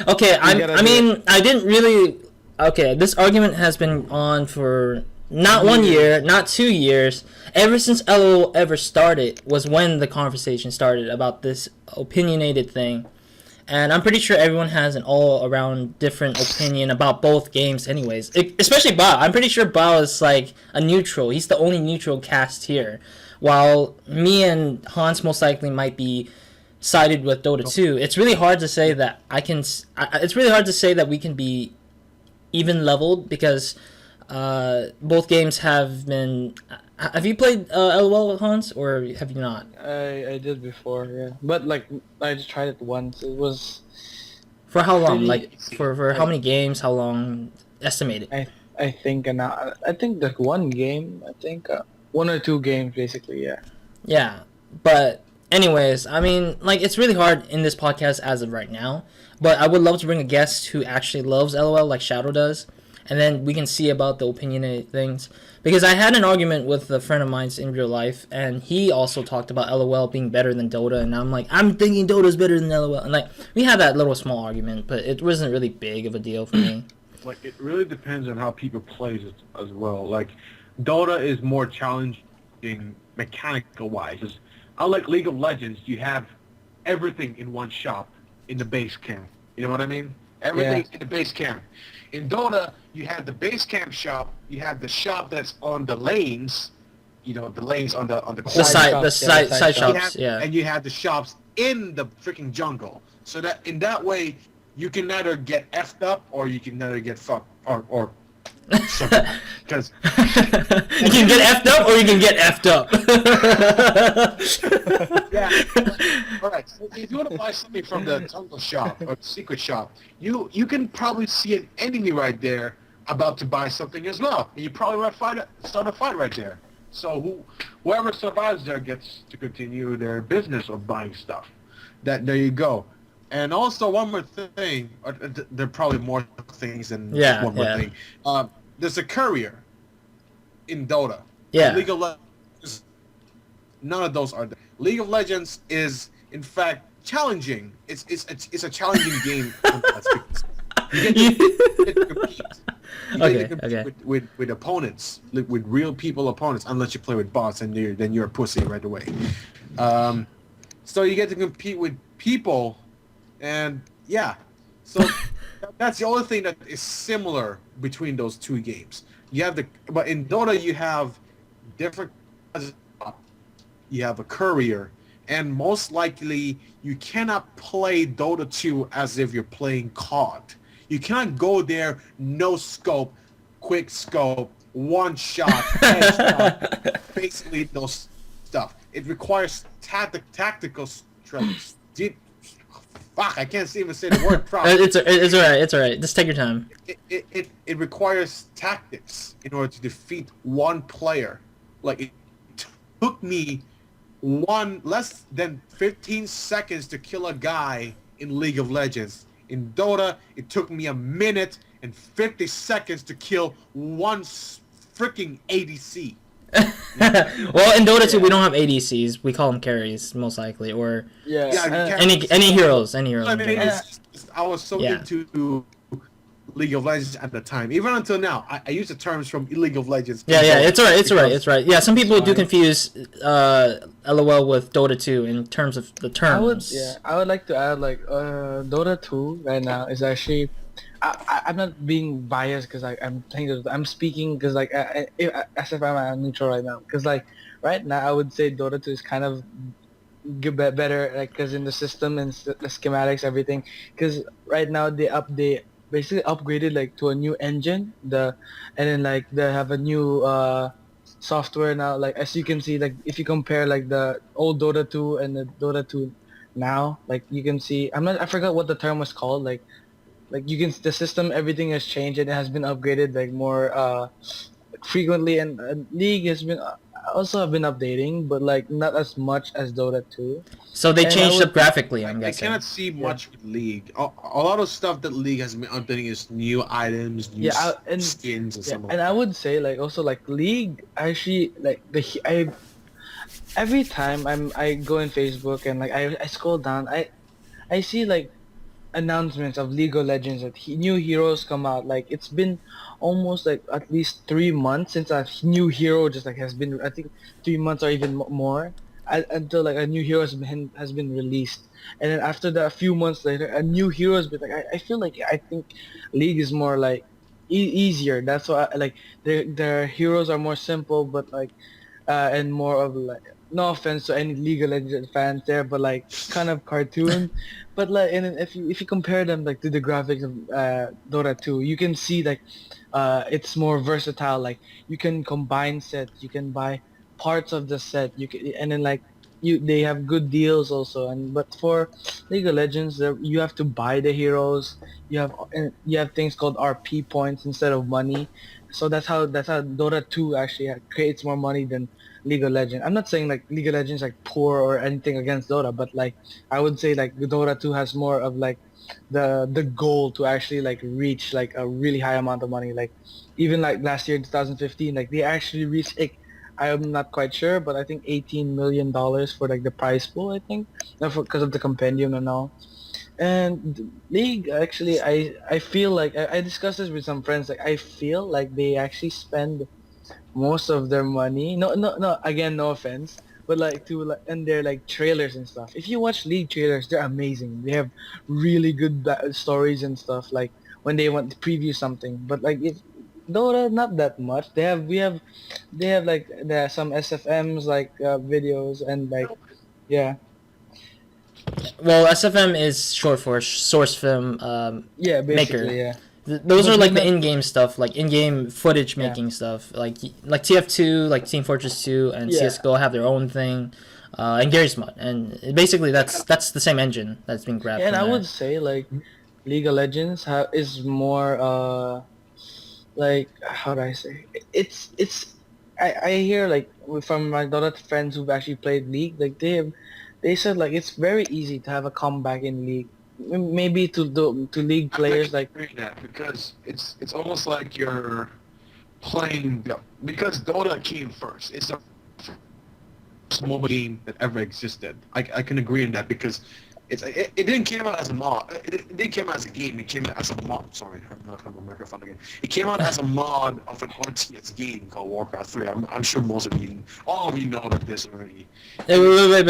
Okay, gotta I do mean, I didn't really. Okay, this argument has been on for not 1 year, not 2 years. Ever since LOL ever started was when the conversation started about this opinionated thing. And I'm pretty sure everyone has an all-around different opinion about both games anyways. Especially Bao. I'm pretty sure Bao is like a neutral. He's the only neutral cast here. While me and Hans most likely might be sided with Dota 2. It's really hard to say that it's really hard to say that we can be even leveled because both games have been. Have you played LOL, Hans, or have you not? I did before, yeah. But like, I just tried it once. It was For how long? pretty Like for how many games? How long? Estimated. I think an hour. I think like one game. I think 1 or 2 games basically. Yeah. Yeah, but anyways, I mean, like it's really hard in this podcast as of right now. But I would love to bring a guest who actually loves LOL like Shadow does, and then we can see about the opinionated things. Because I had an argument with a friend of mine's in real life, and he also talked about LOL being better than Dota, and I'm like, I'm thinking Dota's better than LOL, and like we had that little small argument, but it wasn't really big of a deal for me. Like, it really depends on how people plays it as well. Like, Dota is more challenging mechanical-wise. Unlike League of Legends, you have everything in one shop in the base camp. You know what I mean? Everything in the base camp. In Dota, you have the base camp shop. You have the shop that's on the lanes. You know, the lanes on the The corner. side shops, shops, yeah. And you have the shops in the freaking jungle. So that in that way, you can either get effed up or you can either get fucked or something. Because You can get effed up or you can get effed up. yeah, all right. So if you want to buy something from the jungle shop or the secret shop, you can probably see an enemy right there about to buy something as well. And you probably might start a fight right there. So whoever survives there gets to continue their business of buying stuff. There you go. And also one more thing, or there are probably more things than just one more thing. There's a courier in Dota. Yeah. League of Legends, none of those are there. League of Legends is in fact challenging. It's a challenging game. You get to compete. You get to compete with opponents, with real people opponents, unless you play with bots and then you're a pussy right away. So you get to compete with people, and yeah. So that's the only thing that is similar between those two games. But in Dota you have different. You have a courier, and most likely you cannot play Dota 2 as if you're playing COD. You cannot go there, no scope, quick scope, one shot, headshot, basically those stuff. It requires tactical strength. Fuck, I can't even say the word properly. It's alright. Just take your time. It requires tactics in order to defeat one player. Like, it took me less than 15 seconds to kill a guy in League of Legends. In Dota, it took me 1 minute and 50 seconds to kill one freaking ADC. Well, in Dota 2, we don't have ADCs. We call them carries, most likely, or any heroes. I mean, I was so into League of Legends at the time. Even until now, I use the terms from League of Legends. Yeah, it's alright. Yeah, some people do confuse LOL with Dota 2 in terms of the terms. I would like to add like Dota 2 right now is actually. I'm not being biased because I'm playing. I'm speaking because like as if I'm neutral right now. Because like right now, I would say Dota 2 is kind of better, like because in the system and the schematics, everything. Because right now they update basically upgraded like to a new engine. And then like they have a new software now. Like as you can see, like if you compare like the old Dota 2 and the Dota 2 now, like you can see, I forgot what the term was called. Like you can the system, everything has changed and it has been upgraded like more frequently, and League has been also have been updating, but like not as much as Dota 2. So they And I changed would up graphically, I, I'm I guessing. cannot see Yeah. much with League. A lot of stuff that League has been updating is new items, new and skins, and yeah, some of and I would say like also like League actually like I every time I go in Facebook and like I scroll down, I see like announcements of League of Legends that new heroes come out. Like it's been almost like at least 3 months since a new hero just like has been. I think 3 months or even more until like a new hero has been released. And then after that, a few months later, a new hero has been like. I feel like I think League is more like easier. That's why like their heroes are more simple, but like and more of like no offense to any League of Legends fans there, but like kind of cartoon. But like, and then if you compare them like to the graphics of Dota 2, you can see like it's more versatile. Like you can combine sets, you can buy parts of the set, you can, and then like they have good deals also. And but for League of Legends, you have to buy the heroes. You have things called RP points instead of money. So that's how Dota 2 actually creates more money than League of Legends. I'm not saying like League of Legends like poor or anything against Dota, but like I would say like Dota 2 has more of like the goal to actually like reach like a really high amount of money. Like even like last year in 2015, like they actually reached like, I'm not quite sure, but I think $18 million for like the prize pool. I think because of the compendium and all. And League actually, I feel like I discussed this with some friends. Like I feel like they actually spend most of their money. No. Again, no offense, but like to like and their like trailers and stuff. If you watch League trailers, they're amazing. They have really good stories and stuff. Like when they want to preview something. But like if Dota, not that much. They have like there are some SFMs like videos and like yeah Well, SFM is short for source film yeah maker. basically yeah. Those But are they're like the not in-game stuff, like in-game footage yeah making stuff, like TF2, like Team Fortress 2, and yeah. CS:GO have their own thing, and Gary's Mod, and basically that's the same engine that's been grabbed Yeah, and from I there. would say like League of Legends is more like how do I say it's I hear like from my Dota friends who've actually played League, like they said like it's very easy to have a comeback in League. Maybe to League I players can like agree with that because it's almost like you're playing because Dota came first. It's the first mobile game that ever existed. I can agree in that because it didn't came out as a mod. It didn't came out as a game. It came out as a mod. Sorry, I'm not on the microphone again. It came out as a mod of an RTS game called Warcraft 3. I'm sure most of you, all of you know that this already. Hey, wait,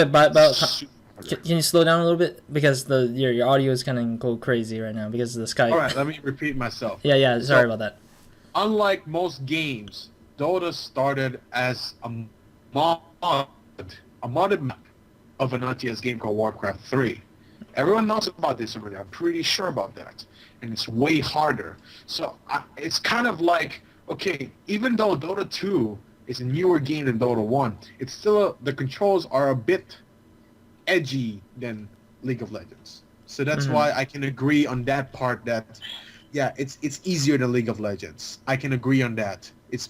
Super- can you slow down a little bit because your audio is kind of go crazy right now because of the Skype. All right, let me repeat myself. Yeah, sorry about that. Unlike most games, Dota started as a modded map of an RTS game called Warcraft 3. Everyone knows about this already. I'm pretty sure about that. And it's way harder. So it's kind of like, okay, even though Dota 2 is a newer game than Dota 1, it's still, the controls are a bit edgy than League of Legends. So that's why I can agree on that part that, yeah, it's easier than League of Legends. I can agree on that. It's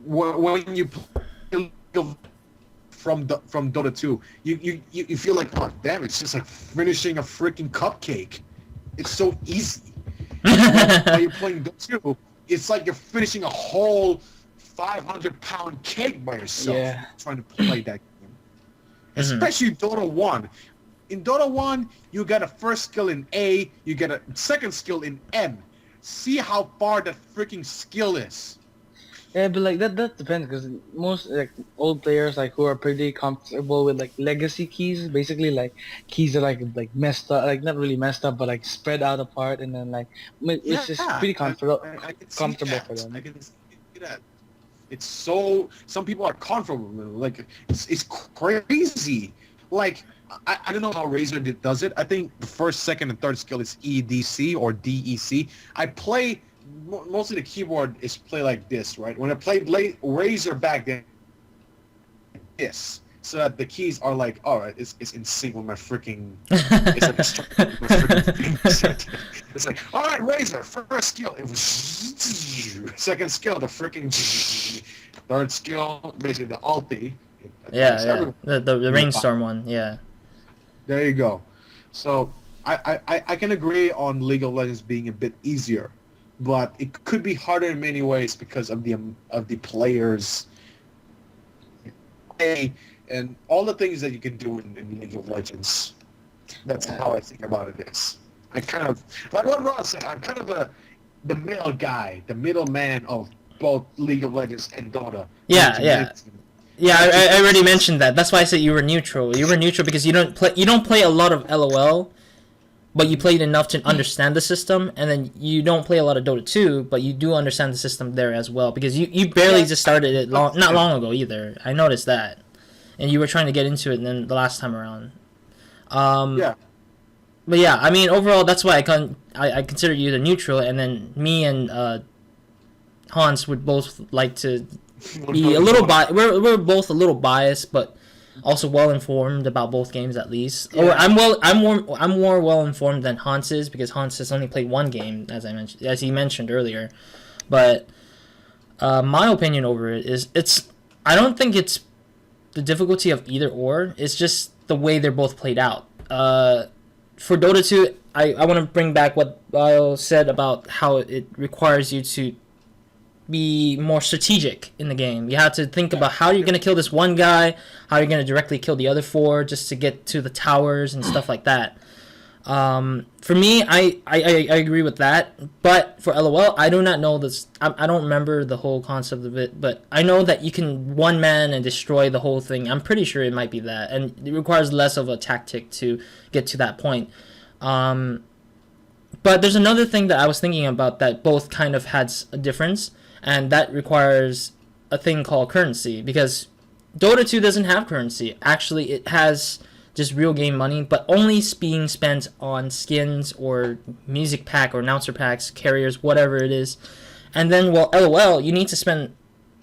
when you play League of from Dota 2, you feel like, oh damn, it's just like finishing a freaking cupcake. It's so easy. When you're playing Dota 2, it's like you're finishing a whole 500-pound cake by yourself trying to play that game. Especially Dota 1. In Dota 1, you get a first skill in A, you get a second skill in N. See how far that freaking skill is. yeah, but like that depends because most like old players like who are pretty comfortable with like legacy keys, basically like keys that like messed up, like not really messed up, but like spread out apart, and then like it's just pretty comfortable I can see comfortable that. for them. I can see that. It's so, some people are comfortable with it. Like it's crazy. Like I don't know how Razor does it. I think the first, second, and third skill is EDC or DEC. I play mostly the keyboard is play like this, right? When I played Razor back then, this. So that the keys are like, all right, it's in sync with my freaking. It's like my freaking it's like, all right, Razor, first skill, it was second skill, the freaking third skill, basically the ulti. Yeah. The rainstorm one. Yeah. There you go. So I can agree on League of Legends being a bit easier, but it could be harder in many ways because of the players. And all the things that you can do in League of Legends. That's how I think about it is. I kind of, like what Ron said, I'm kind of the middle guy, the middleman of both League of Legends and Dota. Yeah. Yeah, I already mentioned that. That's why I said you were neutral. You were neutral because you don't play a lot of LOL, but you played enough to understand the system, and then you don't play a lot of Dota 2, but you do understand the system there as well because you barely just started it not long ago either. I noticed that. And you were trying to get into it then the last time around. Yeah. But yeah, I mean overall that's why I consider you the neutral, and then me and Hans would both like to be a little we're both a little biased, but also well informed about both games at least. Yeah. Or I'm more well informed than Hans is because Hans has only played one game as he mentioned earlier. But my opinion over it is I don't think it's the difficulty of either or. It's just the way they're both played out. For Dota 2, I want to bring back what Bio said about how it requires you to be more strategic in the game. You have to think about how you're going to kill this one guy, how you're going to directly kill the other four just to get to the towers and stuff like that. For me, I agree with that, but for LOL, I do not know this. I don't remember the whole concept of it, but I know that you can one man and destroy the whole thing. I'm pretty sure it might be that, and it requires less of a tactic to get to that point. But there's another thing that I was thinking about that both kind of has a difference, and that requires a thing called currency, because Dota 2 doesn't have currency. Actually, it has just real game money, but only being spent on skins or music pack or announcer packs, carriers, whatever it is. And then, well, LOL, you need to spend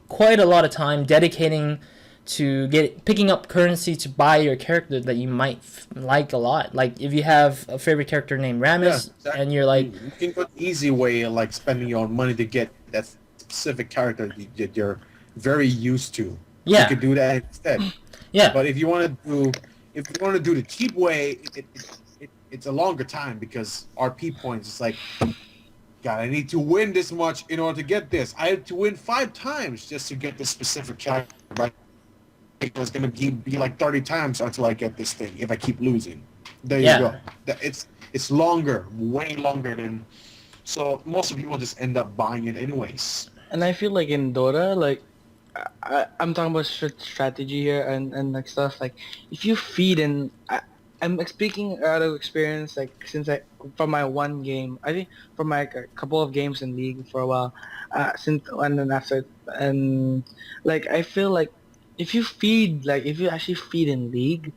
quite a lot of time dedicating to picking up currency to buy your character that you might like a lot. Like if you have a favorite character named Rammus, exactly. And you're like, you can go the easy way, like spending your own money to get that specific character that you're very used to. Yeah, you could do that instead. Yeah, but if you want to do the cheap way, it's a longer time because RP points. It's like, God, I need to win this much in order to get this. I have to win 5 times just to get this specific character. Right? It's going to be like 30 times until I get this thing if I keep losing. There you go. It's longer, way longer than... So most of people just end up buying it anyways. And I feel like in Dota, like, I'm talking about strategy here and like stuff. Like, if you feed in... I'm speaking out of experience, like, from my one game. I think from my couple of games in League for a while. And like, I feel like if you actually feed in League,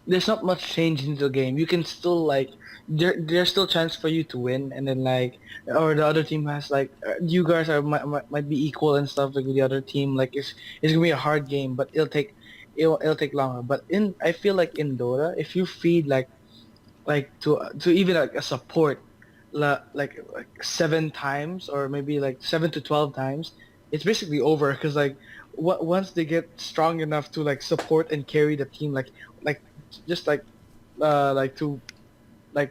there's not much change in the game. You can still like, there's still chance for you to win, and then like, or the other team has like, you guys might be equal and stuff like with the other team. Like it's gonna be a hard game, but it'll take longer. But I feel like in Dota, if you feed like to even like a support, like 7 times or maybe like 7 to 12 times, it's basically over because like once they get strong enough to like support and carry the team, like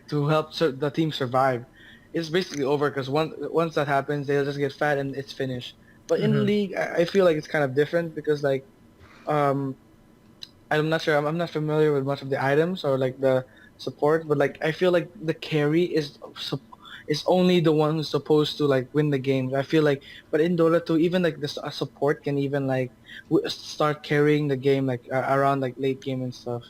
to help the team survive, it's basically over because once that happens, they'll just get fat and it's finished. But in League, I feel like it's kind of different because like, I'm not sure. I'm not familiar with much of the items or like the support, but like I feel like the carry is only the one who's supposed to like win the games. I feel like, but in Dota 2, even like the support can even like start carrying the game like around like late game and stuff.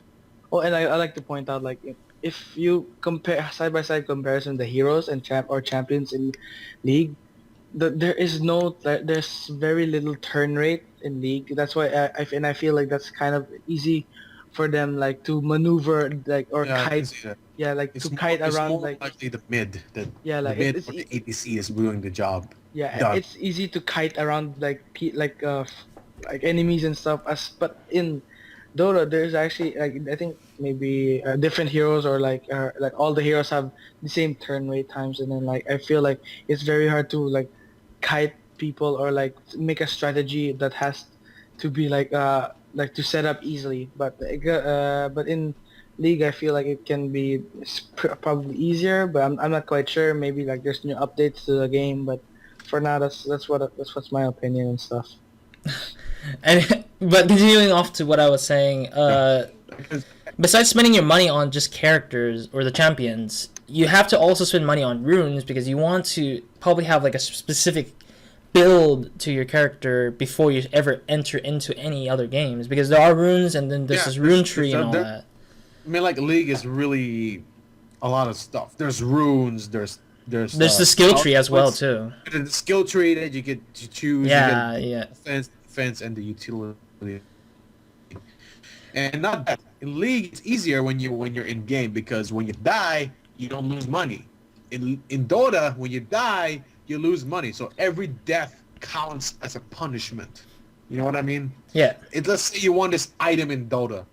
Oh, and I like to point out like if you compare side by side comparison the heroes and champions in League, there's very little turn rate in League. That's why I feel like that's kind of easy for them like to maneuver like or Yeah, I can kite. see that. Yeah, like It's to more, kite it's around more like likely the mid that yeah, the like mid it's or the ADC is doing the job. yeah, Done. it's easy to kite around like like enemies and stuff. As but in Dota, there's actually like I think maybe different heroes or like all the heroes have the same turn rate times, and then like I feel like it's very hard to like kite people or like make a strategy that has to be like to set up easily. But in League, I feel like it can be probably easier, but I'm not quite sure. Maybe like there's new updates to the game, but for now, that's what's my opinion and stuff. And but continuing off to what I was saying, Because besides spending your money on just characters or the champions, you have to also spend money on runes because you want to probably have like a specific build to your character before you ever enter into any other games, because there are runes and then there's Yeah, this rune tree and all there- that. I mean, like League is really a lot of stuff. There's runes. There's There's the skill tree as well outputs, too. the skill tree that you get to choose. Yeah, you yeah. get defense, and the utility. And not that in League, it's easier when you're in game because when you die, you don't lose money. In Dota, when you die, you lose money. So every death counts as a punishment. You know what I mean? Yeah. Let's say you want this item in Dota.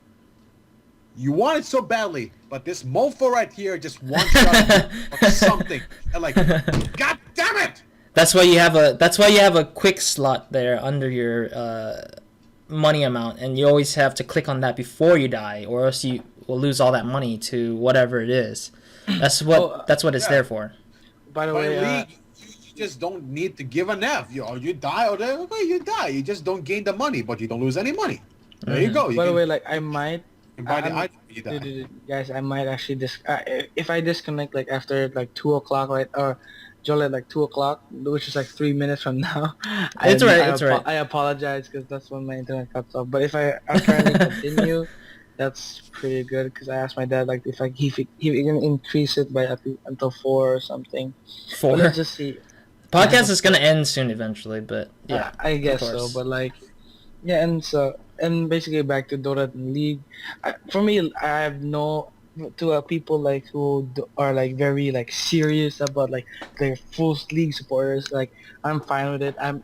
You want it so badly, but this mofo right here just wants or something. And like, God damn it! That's why you have a quick slot there under your money amount, and you always have to click on that before you die, or else you will lose all that money to whatever it is. That's what it's yeah. there for. By the But way, in League, you just don't need to give an F. You die or okay, you die. You just don't gain the money, but you don't lose any money. There you go. You by the can- way, like I might you buy the I'm- item, you die. guys, I might actually if I disconnect like after like 2 o'clock, right, or Joel at like 2 o'clock, which is like 3 minutes from now. It's alright. I apologize because that's when my internet cuts off. But if I apparently continue, that's pretty good because I asked my dad like if he can increase it by at least until 4 or something. But 4. let's just see. Podcast is gonna end soon eventually, but yeah. I guess so. course. But like, yeah, and basically back to Dota and League. For me, I have no to people like who are like very like serious about like their full League supporters. Like I'm fine with it. I'm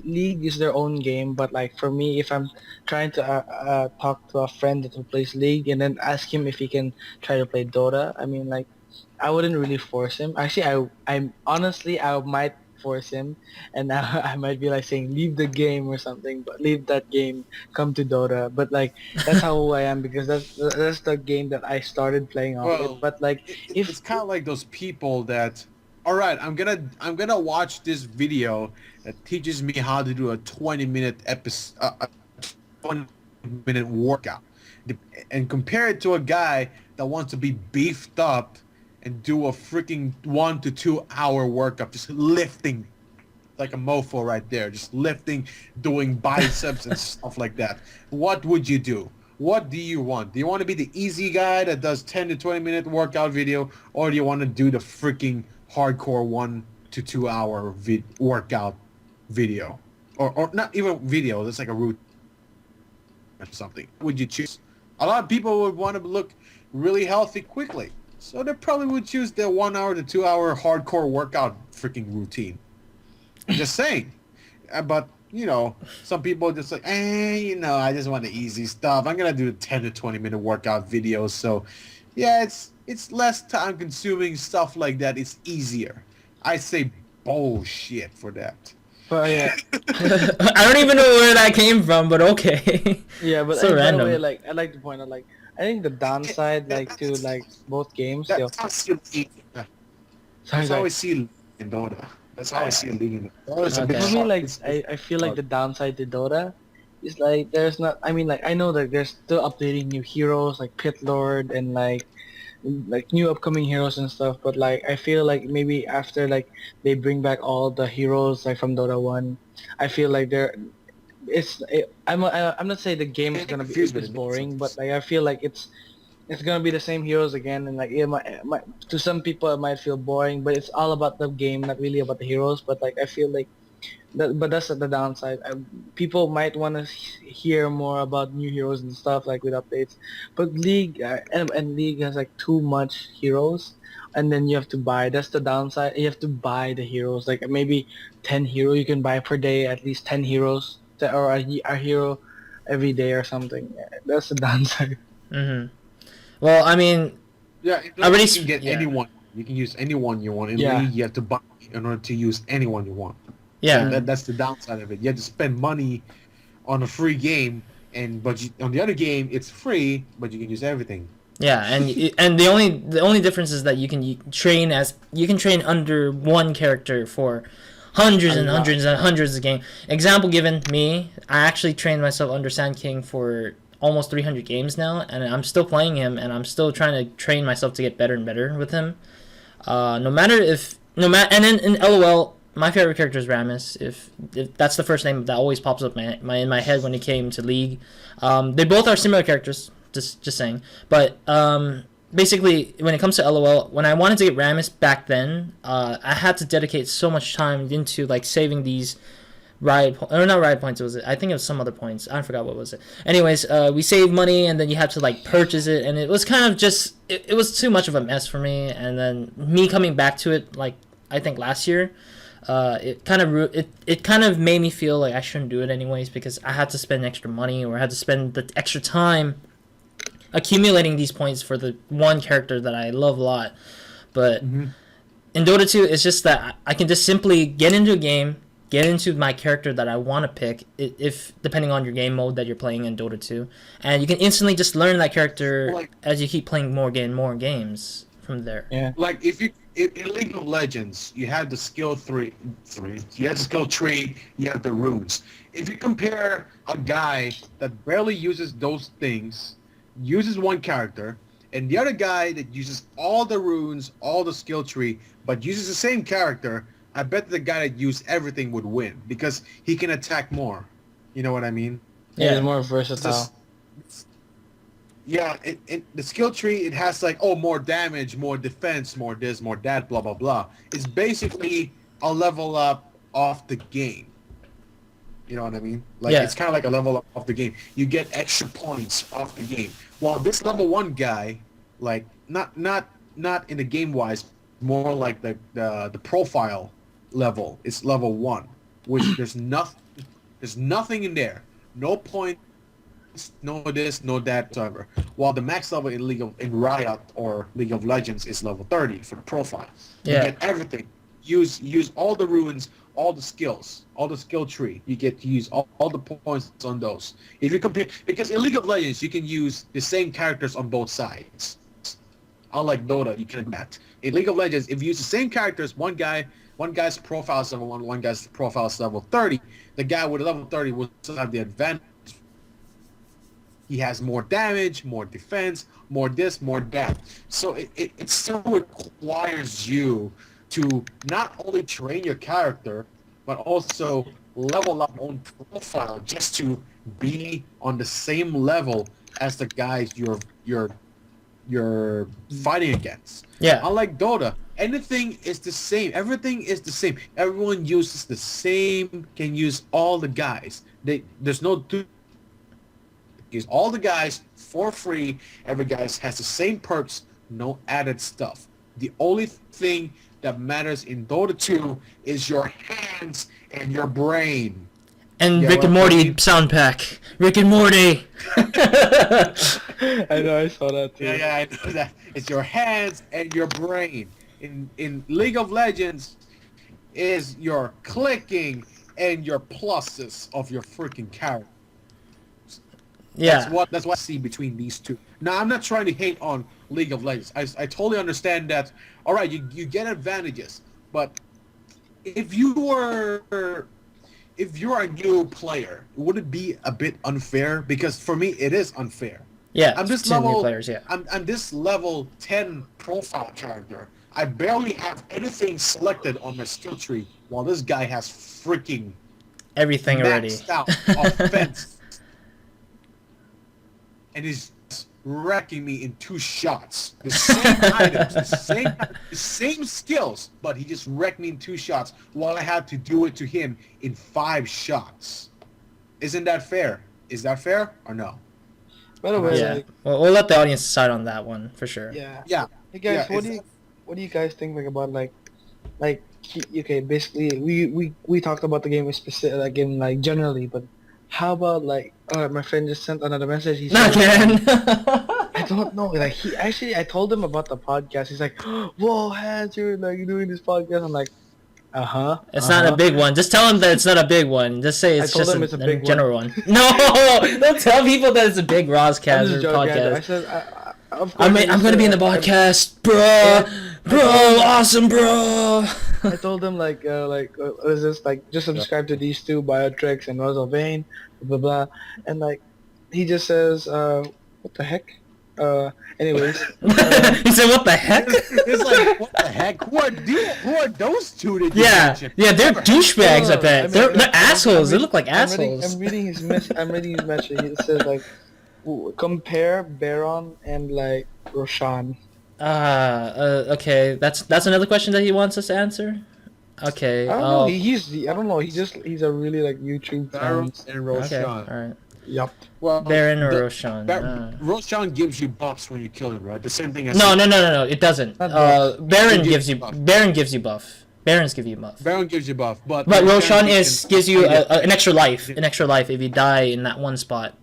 League is their own game, but like for me, if I'm trying to talk to a friend that who plays League and then ask him if he can try to play Dota, I mean like I wouldn't really force him. Actually, I'm honestly I might force him, and I might be like saying leave the game or something, but leave that game, come to Dota. But like that's how I am because that's the game that I started playing off Well, with. But like It's kind of like those people that, all right, I'm gonna watch this video that teaches me how to do a 20-minute episode, a 20-minute workout, and compare it to a guy that wants to be beefed up and do a freaking 1 to 2 hour workout, just lifting like a mofo right there, just lifting, doing biceps and stuff like that. What would you do? What do you want? Do you want to be the easy guy that does 10 to 20-minute workout video, or do you want to do the freaking hardcore 1 to 2 hour workout video? Or not even video, that's like a routine or something. What would you choose? A lot of people would want to look really healthy quickly. So they probably would choose the 1 hour to 2 hour hardcore workout freaking routine. Just saying. But, you know, some people are just like, I just want the easy stuff. I'm going to do 10 to 20-minute workout videos. So, yeah, it's less time consuming stuff like that. It's easier. I say bullshit for that. but yeah, I don't even know where that came from, but okay. yeah. But So by the random. way, like I like to point out like I think the downside like to like both games. Yo, That's how I see League. sorry, That's how I guys. see League in Dota. That's how I see League in Dota. It's a Okay. bit For me, hard. like I feel like the downside to Dota is like there's not. I mean, like I know that they're still updating new heroes like Pit Lord and like new upcoming heroes and stuff. But like I feel like maybe after like they bring back all the heroes like from Dota 1, I feel like I'm not saying the game is gonna be Confused with it's it. boring, but like I feel like it's gonna be the same heroes again, and like it might to some people it might feel boring, but it's all about the game, not really about the heroes. But like I feel like But that's the downside. People might want to hear more about new heroes and stuff like with updates, but League and League has like too much heroes, and then you have to buy. That's the downside. You have to buy the heroes. Like maybe 10 hero you can buy per day, at least 10 heroes or a hero every day or something. Yeah, that's the downside. Mm-hmm. Well, I mean, Yeah, I already you can get anyone. You can use anyone you want. In Yeah. League, you have to buy in order to use anyone you want. yeah. That's the downside of it. You have to spend money on a free game, on the other game it's free, but you can use everything. Yeah, and the only difference is that you can train under one character for hundreds and hundreds and hundreds of games. Example given, me, I actually trained myself under Sand King for almost 300 games now, and I'm still playing him, and I'm still trying to train myself to get better and better with him. And then in LOL, my favorite character is Rammus. If that's the first name that always pops up in my head when it came to League. They both are similar characters. Just saying. But basically, when it comes to LOL, when I wanted to get Rammus back then, I had to dedicate so much time into like saving these not ride points. I think it was some other points. I forgot what was it. Anyways, we saved money and then you had to like purchase it, and it was kind of just it was too much of a mess for me. And then me coming back to it, like I think last year. It kind of made me feel like I shouldn't do it anyways, because I had to spend extra money or I had to spend the extra time accumulating these points for the one character that I love a lot. But in Dota 2, it's just that I can just simply get into a game, get into my character that I want to pick, if depending on your game mode that you're playing in Dota 2, and you can instantly just learn that character as you keep playing more games from there. Yeah. Like in League of Legends, you have the skill three. You have the skill tree. You have the runes. If you compare a guy that barely uses those things, uses one character, and the other guy that uses all the runes, all the skill tree, but uses the same character, I bet the guy that used everything would win because he can attack more. You know what I mean? Yeah, it's more versatile. Yeah, the skill tree, it has like, more damage, more defense, more this, more that, blah, blah, blah. It's basically a level up of the game. You know what I mean? Like, it's kind of like a level up of the game. You get extra points off the game. While this level 1 guy, like, not in the game-wise, more like the profile level is level 1, which there's nothing in there. No point. No this, no that, whatever. While the max level in Riot or League of Legends is level 30 for the profile. You get everything. Use all the runes, all the skills, all the skill tree. You get to use all the points on those. If you compare, because in League of Legends you can use the same characters on both sides. Unlike Dota, you can do that. In League of Legends, if you use the same characters, one guy's profile is level 1, one guy's profile is level 30. The guy with level 30 will still have the advantage. He has more damage, more defense, more this, more that. So it still requires you to not only train your character, but also level up own profile just to be on the same level as the guys you're fighting against. Yeah. Unlike Dota, anything is the same. Everything is the same. Everyone uses the same. Can use all the guys. There's no. Use all the guys for free. Every guy has the same perks, no added stuff. The only thing that matters in Dota 2 is your hands and your brain. And Rick and Morty sound pack. Rick and Morty. I know, I saw that too. Yeah, I know that. It's your hands and your brain. In League of Legends, is your clicking and your pluses of your freaking character. Yeah. That's what I see between these two. Now, I'm not trying to hate on League of Legends. I totally understand that. All right, you get advantages, but if you're a new player, would it be a bit unfair? Because for me, it is unfair. Yeah. I'm this new level. players, yeah. I'm this level 10 profile character. I barely have anything selected on my skill tree, while this guy has freaking everything already. Maxed out offense. And he's wrecking me in 2 shots. The same items, the same skills, but he just wrecked me in 2 shots while I had to do it to him in 5 shots. Isn't that fair? Is that fair or no? By the way, Yeah. like, Well, we'll let the audience decide on that one for sure. yeah. Yeah. Hey guys, Yeah, what do you guys think like about okay, basically we talked about the game with specific like in like generally, but how about like my friend just sent another message. He Not said, again. I don't know. Like he actually, I told him about the podcast. He's like, "Whoa, Hans, you're like doing this podcast." I'm like, It's not a big one. Just tell him that it's not a big one. Just say it's I told just him a, it's a a big general one. No, don't tell people that it's a big I'm RozCast just or joking. I podcast. said, of course, I'm gonna be in the podcast, bro. Bro, awesome, bro. I told him what is this like? Just subscribe to these two, Biotrex and RozaldVaneGAME, blah blah, and like he just says, what the heck? Anyways, He said, "What the heck?" It's like, what the heck? Who are those two that you Yeah, mentioned? yeah, they're douchebags. I No, bet I mean, they're I'm assholes. They reading- look like assholes. I'm reading his message. It says like, compare Baron and like Roshan. Okay, that's another question that he wants us to answer. Okay. I don't know. I don't know. He's a really like YouTube Baron fan. and Okay. Roshan. All right. Yup. Well, Baron or the- Roshan? Roshan gives you buffs when you kill him, right? The same thing as No. It doesn't. Not buff. Baron It gives gives you buff. Baron gives you buff. Barons give you buff. Baron gives you buff, but Roshan gives gives you an extra life. An extra life if you die in that one spot.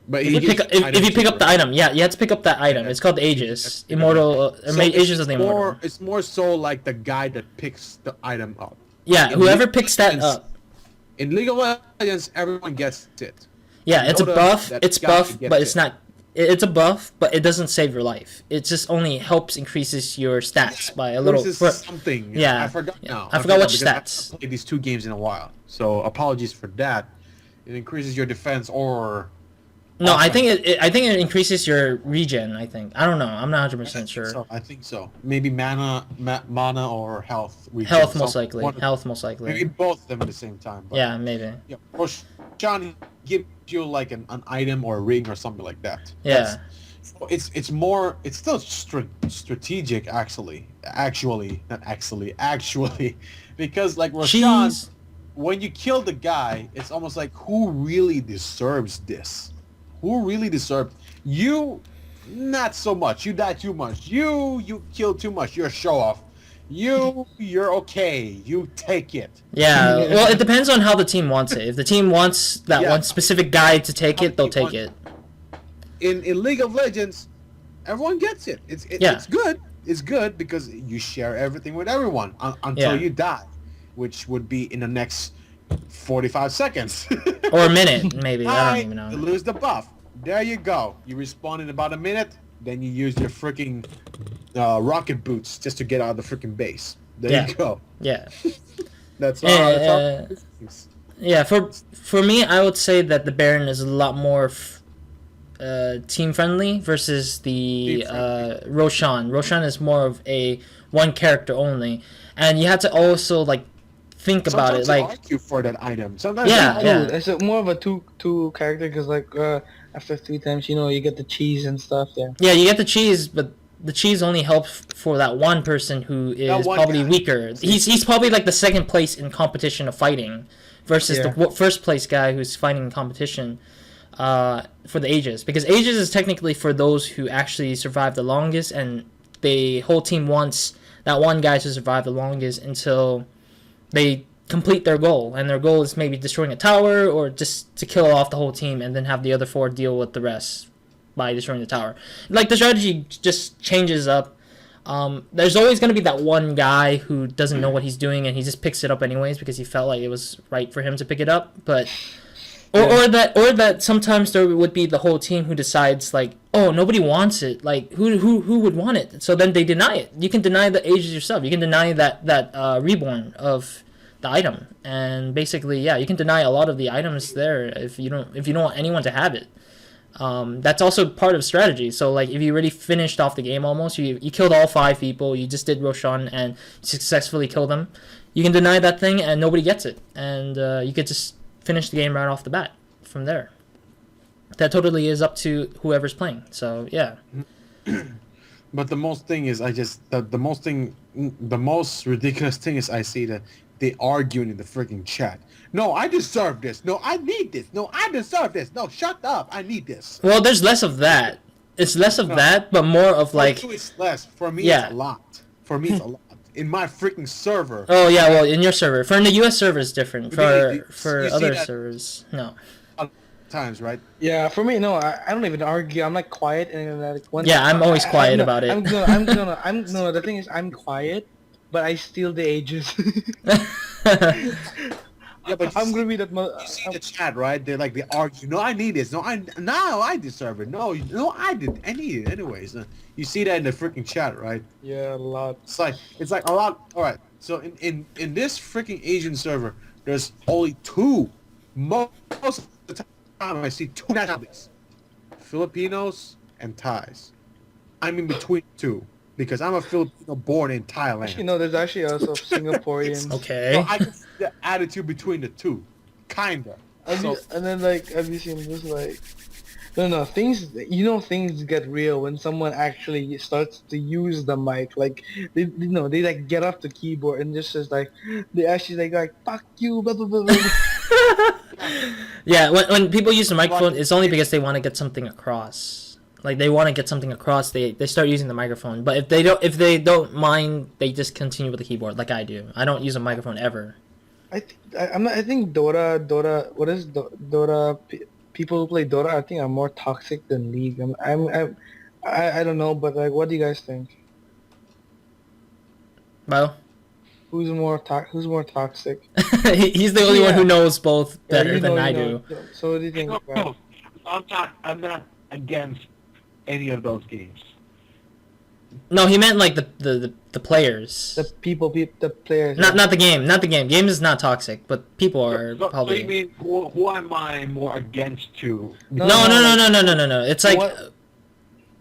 But If you pick up the item, yeah, you have to pick up that item. Yeah. It's called Aegis. Immortal. Aegis of the Immortal. It's more so like the guy that picks the item up. Yeah, in whoever League of picks that Legends- up. In League of Legends, everyone gets it. Yeah, it's a Dota, buff. that It's guy buff, gets but it's it. not. It's a buff, but it doesn't save your life. It just only helps increases your stats by a little. Versus something. Yeah. I forgot Yeah. now. I forgot what because I haven't stats. played these 2 games in a while, so apologies for that. It increases your defense or. No, I offense. think it increases your regen. I think. I don't know. I'm not 100% sure. So, I think so. Maybe mana or health. Health most Some- likely. one- Health most Maybe likely. both of them at the same time. But Yeah, maybe. Yeah, Roshan gives you like an item or a ring or something like that. Yeah. It's still strategic actually, because like Roshan, Cheese. when you kill the guy, it's almost like who really deserves this? Who really deserves you? Not so much. You die too much. You kill too much. You're a show off. You're okay. You take it. Yeah. Well, it depends on how the team wants it. If the team wants that Yeah. one specific guy to take it, they'll take it. In League of Legends, everyone gets it. Yeah. It's good. It's good because you share everything with everyone until Yeah. you die, which would be in the next 45 seconds. Or a minute, maybe. I Hi, don't even you know. lose the buff. There you go. You respawn in about a minute. Then you use your freaking rocket boots just to get out of the freaking base. There Yeah. you go. Yeah. That's Eh, how it is. Yeah. For me, I would say that the Baron is a lot more team friendly versus the Team-friendly. Roshan. Roshan is more of a one character only, and you have to also like think about it. Sometimes you Like, argue for that item. Sometimes Yeah, you yeah. Dude, it's more of a two character because like after 3 times you get the cheese and stuff there. yeah, you get the cheese, but the cheese only helps for that one person who is one probably guy. weaker. He's probably like the second place in competition of fighting, versus Yeah. the first place guy who's fighting in competition. For the Aegis, because Aegis is technically for those who actually survive the longest, and the whole team wants that one guy to survive the longest until they complete their goal, and their goal is maybe destroying a tower or just to kill off the whole team and then have the other 4 deal with the rest by destroying the tower. Like, the strategy just changes up. There's always going to be that one guy who doesn't know what he's doing and he just picks it up anyways because he felt like it was right for him to pick it up, but or that sometimes there would be the whole team who decides like, oh, nobody wants it, like who would want it, so then they deny it. You can deny the Aegis yourself. You can deny that reborn of the item, and basically, yeah, you can deny a lot of the items there if you don't want anyone to have it. That's also part of strategy. So like, if you already finished off the game almost, you killed all 5 people, you just did Roshan and successfully killed them, you can deny that thing and nobody gets it, and you could just finish the game right off the bat from there. that totally is up to whoever's playing. So yeah. But the most thing is, the most ridiculous thing is I see that they arguing in the freaking chat. No, I deserve this. No, I need this. No, I deserve this. No, shut up. I need this. Well, there's less of that. It's less of that, but more of like. For you it's less. For me, Yeah. it's a lot. For me, it's a lot. In my freaking server. Oh yeah, well in your server. For in the US server is different. You For see other that- servers, no. Times, right? Yeah, for me, no, I don't even argue. I'm like quiet and like when. Yeah, I'm always quiet about it. No, the thing is, I'm quiet, but I steal the ages. Yeah, but I'm gonna be that. You see the chat, right? They argue. No, I need this. No, I deserve it. No, I need it anyways. You see that in the freaking chat, right? Yeah, a lot. It's like a lot. All right. So in this freaking Asian server, there's only two. Most of the time, I see two nationalities: Filipinos and Thais. I'm in between two because I'm a Filipino born in Thailand. Actually, no, there's actually also Singaporeans. Okay. So I can see the attitude between the two, kinda. And then like, have you seen this like? No, things get real when someone actually starts to use the mic. Like they like get off the keyboard and just like they actually like fuck you, blah blah blah. Blah. Yeah, when people use the microphone, it's only because they want to get something across. Like they want to get something across, they start using the microphone. But if they don't mind, they just continue with the keyboard, like I do. I don't use a microphone ever. I think Dota. What is Dota? People who play Dota, I think, are more toxic than League. I don't know, but like, what do you guys think? Well, Who's more toxic? he's the only one who knows both Yeah, better than I do. So what do you think? Brad? I'm not against any of those games. No, he meant like the players. The players. Not the game. Not the game. Game is not toxic, but people are So you probably. mean who am I more against to? No. No, It's like What-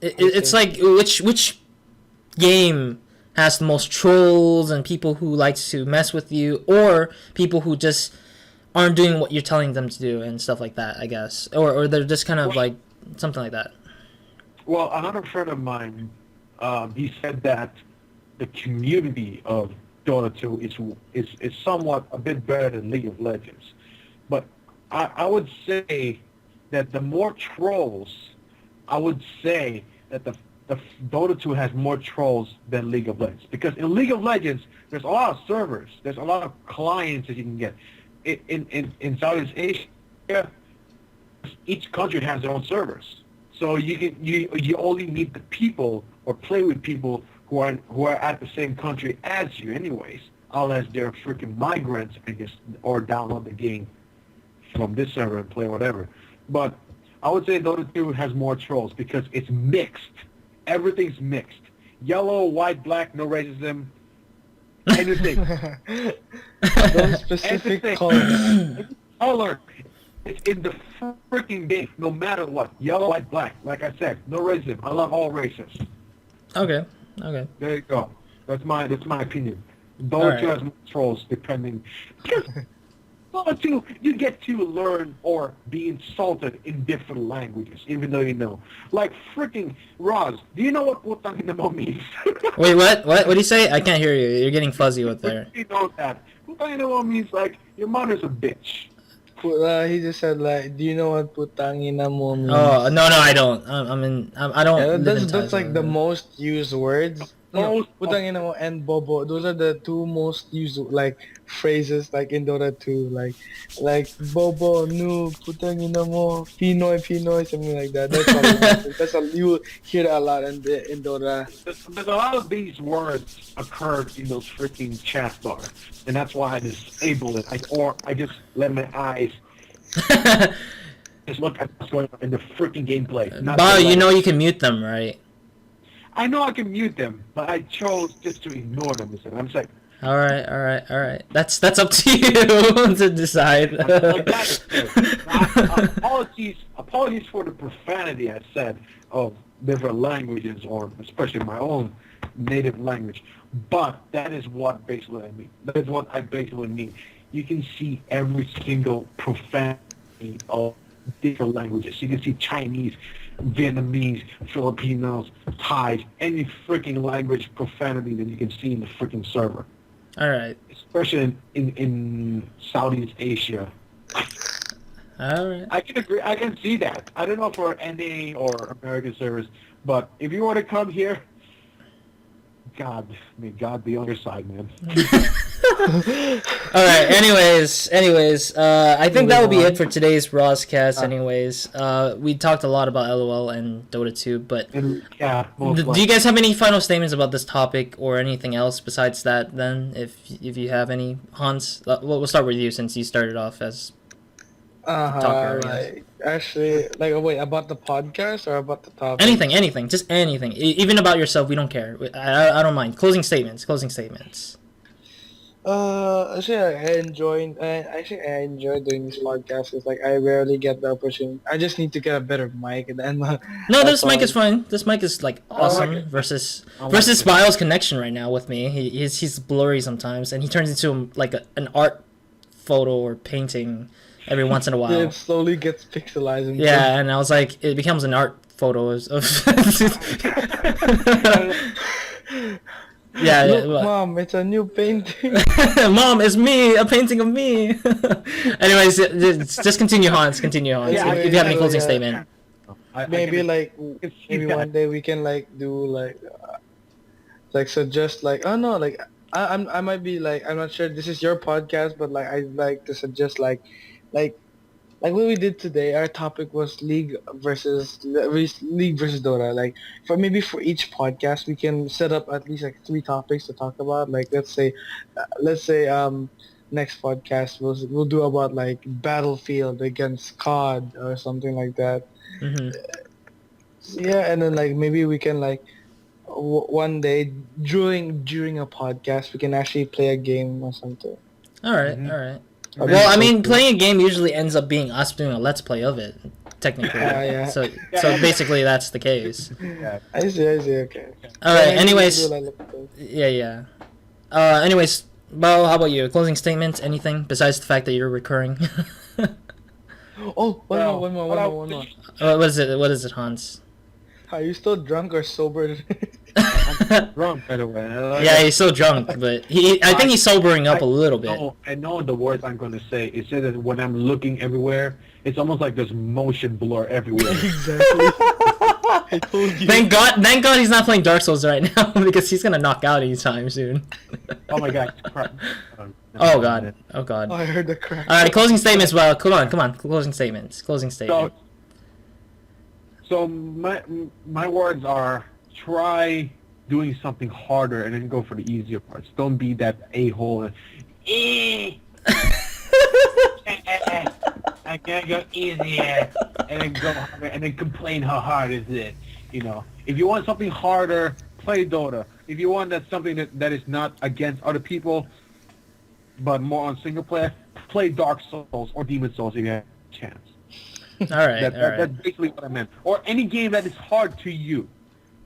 it's like which game has the most trolls and people who likes to mess with you, or people who just aren't doing what you're telling them to do and stuff like that. I guess, or they're just kind of like something like that. Well, another friend of mine, he said that the community of Dota 2 is somewhat a bit better than League of Legends. But I would say that the more trolls, I would say that the Dota 2 has more trolls than League of Legends. Because in League of Legends, there's a lot of servers. There's a lot of clients that you can get. In Southeast Asia, each country has their own servers. So you only meet the people or play with people who are at the same country as you anyways, unless they're freaking migrants or download the game from this server and play whatever. But I would say Dota 2 has more trolls because it's mixed. Everything's mixed. Yellow, white, black, no racism, anything. Those specific Anything. colors. Color. It's in the freaking game, no matter what. Yellow, white, black. Like I said, no racism. I love all races. Okay. There you go. That's my opinion. All Dota right. 2 has more trolls depending. Because Dota 2, you get to learn or be insulted in different languages, even though you know. Like freaking Roz, do you know what putang ina mo means? Wait, what? What do you say? I can't hear you. You're getting fuzzy with there. You know that. Putang ina mo means like your mother's a bitch. He just said like, do you know what putang ina mo means? Oh no, I don't. I don't. Yeah, live in that's like Thailand. the most used words. No, putang ina mo and bobo. Those are the two most used like phrases like in Dota 2. Like bobo, noob, putang ina mo, Pinoy, something like that. That's all you hear a lot in Dota. There's a lot of these words occurred in those freaking chat bars, and that's why I disable it. I just let my eyes just look at what's going on in the freaking gameplay. not Bao, the you know language. you can mute them, right? I know I can mute them, but I chose just to ignore them. I'm just like, All right. That's up to you to decide. like that is good. Apologies for the profanity I said of different languages, or especially my own native language. But that is what basically I mean. That is what I basically mean. You can see every single profanity of different languages. You can see Chinese, Vietnamese, Filipinos, Thai, any freaking language profanity that you can see in the freaking server. All right. Especially in Southeast Asia. All right. I can agree. I can see that. I don't know for NA or American servers, but if you want to come here, may God be on your side, man. All right. Anyways, I think that will be it for today's RozCast. Anyways, we talked a lot about LOL and Dota 2, but And yeah, do you guys have any final statements about this topic or anything else besides that? Then, if you have any, Hans, we'll start with you since you started off as talker. Like, actually, like, wait, about the podcast or about the topic? Anything, just anything. Even about yourself, we don't care. I don't mind. Closing statements. Actually, I enjoy doing this podcast. It's like I rarely get the opportunity. I just need to get a better mic, and then No, this mic is fine. This mic is like awesome. like it. Versus I like it. Biles' connection right now with me. He's blurry sometimes, and he turns into like an art photo or painting every once in a while. It slowly gets pixelized. Yeah, and I was like, it becomes an art photo of. Yeah, Look, what? Mom, it's a new painting. Mom, it's me, a painting of me. Anyways, just continue, Hans. Yeah, If you have any closing yeah. statement. Maybe like it's maybe feedback. one day we can like do like suggest like, oh no, like I might be like, I'm not sure this is your podcast, but like I'd like to suggest like what we did today. Our topic was League versus Dota. Like for each podcast we can set up at least like 3 topics to talk about. Like let's say next podcast we'll do about like Battlefield against COD or something like that. Mm-hmm. Yeah, and then like maybe we can like one day during a podcast we can actually play a game or something. All right, Mhm. all right. That'd Well, be I so mean, cool. playing a game usually ends up being us doing a let's play of it, technically. Yeah. So basically that's the case. Yeah. I see. Okay. All right. Yeah, maybe Anyways, we'll do, like, yeah. Anyways, Bo, how about you? Closing statements? Anything besides the fact that you're recurring? Oh, Well, one more. what What is it? What is it, Hans? Are you still drunk or sober? I'm drunk, by the way. Yeah, he's so drunk, but I think he's sobering up a little bit. I know the words I'm going to say. It says that when I'm looking everywhere, it's almost like there's motion blur everywhere. Exactly. I told you. Thank God he's not playing Dark Souls right now because he's gonna knock out anytime soon. Oh my god. Crap. Oh God. Oh God. Oh, I heard the crack. All right, closing statements. Well, come on. Closing statements. So my words are: try doing something harder and then go for the easier parts. Don't be that a-hole. I can't go easier, and then go harder, and then complain how hard is it. You know, if you want something harder, play Dota. If you want something that is not against other people, but more on single player, play Dark Souls or Demon Souls if you have a chance. All right. That's basically what I meant. Or any game that is hard to you.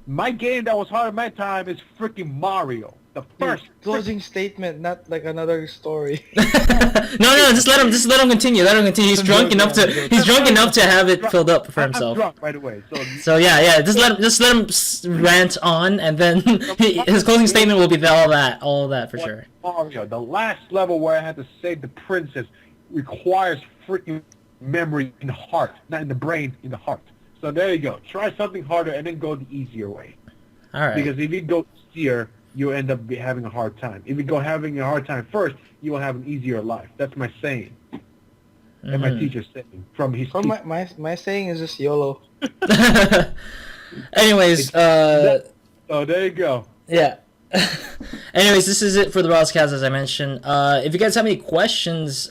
My game that was hard at my time is freaking Mario. The first Closing statement, not like another story. No, just let him continue. He's drunk enough to have it filled up for I'm himself. drunk, by the way. So yeah, just let him rant on, and then his closing statement will be all that for sure. Mario, the last level where I had to save the princess requires freaking memory in the heart, not in the brain, in the heart. So there you go. Try something harder and then go the easier way. All right. Because if you go easier, you end up having a hard time. If you go having a hard time first, you will have an easier life. That's my saying. And my teacher's saying from his From my saying is just YOLO. Anyways, Oh, there you go. yeah. Anyways, this is it for the RozCast, as I mentioned. If you guys have any questions,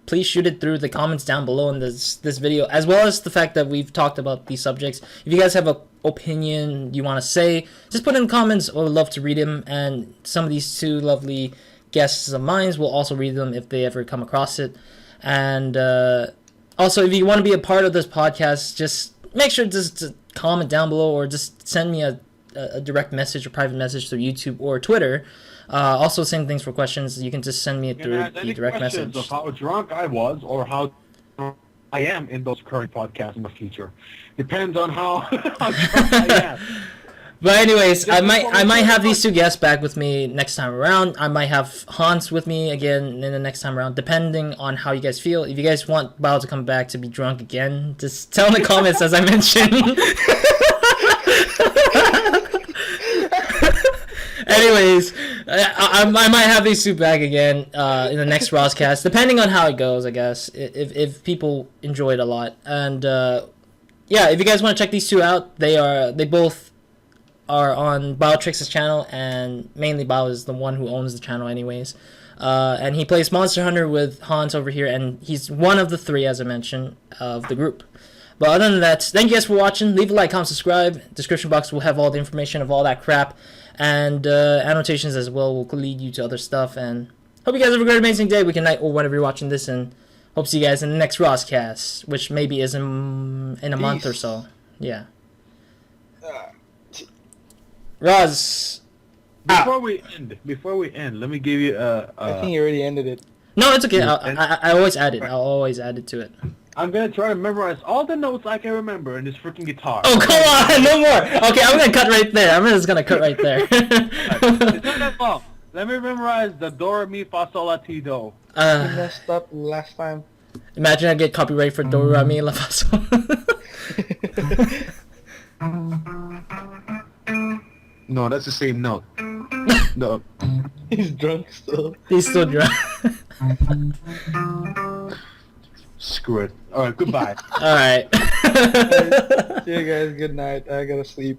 please shoot it through the comments down below in this video, as well as the fact that we've talked about these subjects. If you guys have an opinion you want to say, just put in the comments. I would love to read them, and some of these 2 lovely guests of mine will also read them if they ever come across it. And also, if you want to be a part of this podcast, just make sure to comment down below, or just send me a direct message or private message through YouTube or Twitter. Also, same things for questions. You can just send me it through the direct message. Of how drunk I was, or how I am in those current podcasts in the future. Depends on how, how drunk I am. But anyways, I might have these two guests back with me next time around. I might have Hans with me again in the next time around, depending on how you guys feel. If you guys want Bao to come back to be drunk again, just tell in the comments as I mentioned. Anyways, I might have these two back again in the next RozCast, depending on how it goes, I guess, if people enjoy it a lot. And yeah, if you guys want to check these two out, they both are on Biotrex's channel, and mainly Bio is the one who owns the channel anyways. And he plays Monster Hunter with Hans over here, and he's one of the three, as I mentioned, of the group. But other than that, thank you guys for watching. Leave a like, comment, subscribe. Description box will have all the information of all that crap, and annotations as well will lead you to other stuff. And hope you guys have a great, amazing day, weekend, night, or whenever you're watching this, and hope to see you guys in the next RozCast, which maybe is in a month or so. Yeah. Roz. Before we end, let me give you I think you already ended it. No, it's okay. I always add it. I'll always add it to it. I'm gonna try to memorize all the notes I can remember in this freaking guitar. Oh, come on! No more! Okay, I'm gonna cut right there. I'm just gonna cut right there. It's not that long. Let me memorize the do, re, mi, fa, sol, la, ti, do. You messed up last time. Imagine I get copyright for do, re, mi, la, fa, sol. No, that's the same note. No. He's drunk still. He's still drunk. Screw it. Alright, goodbye. Alright. See you guys. Good night. I gotta sleep.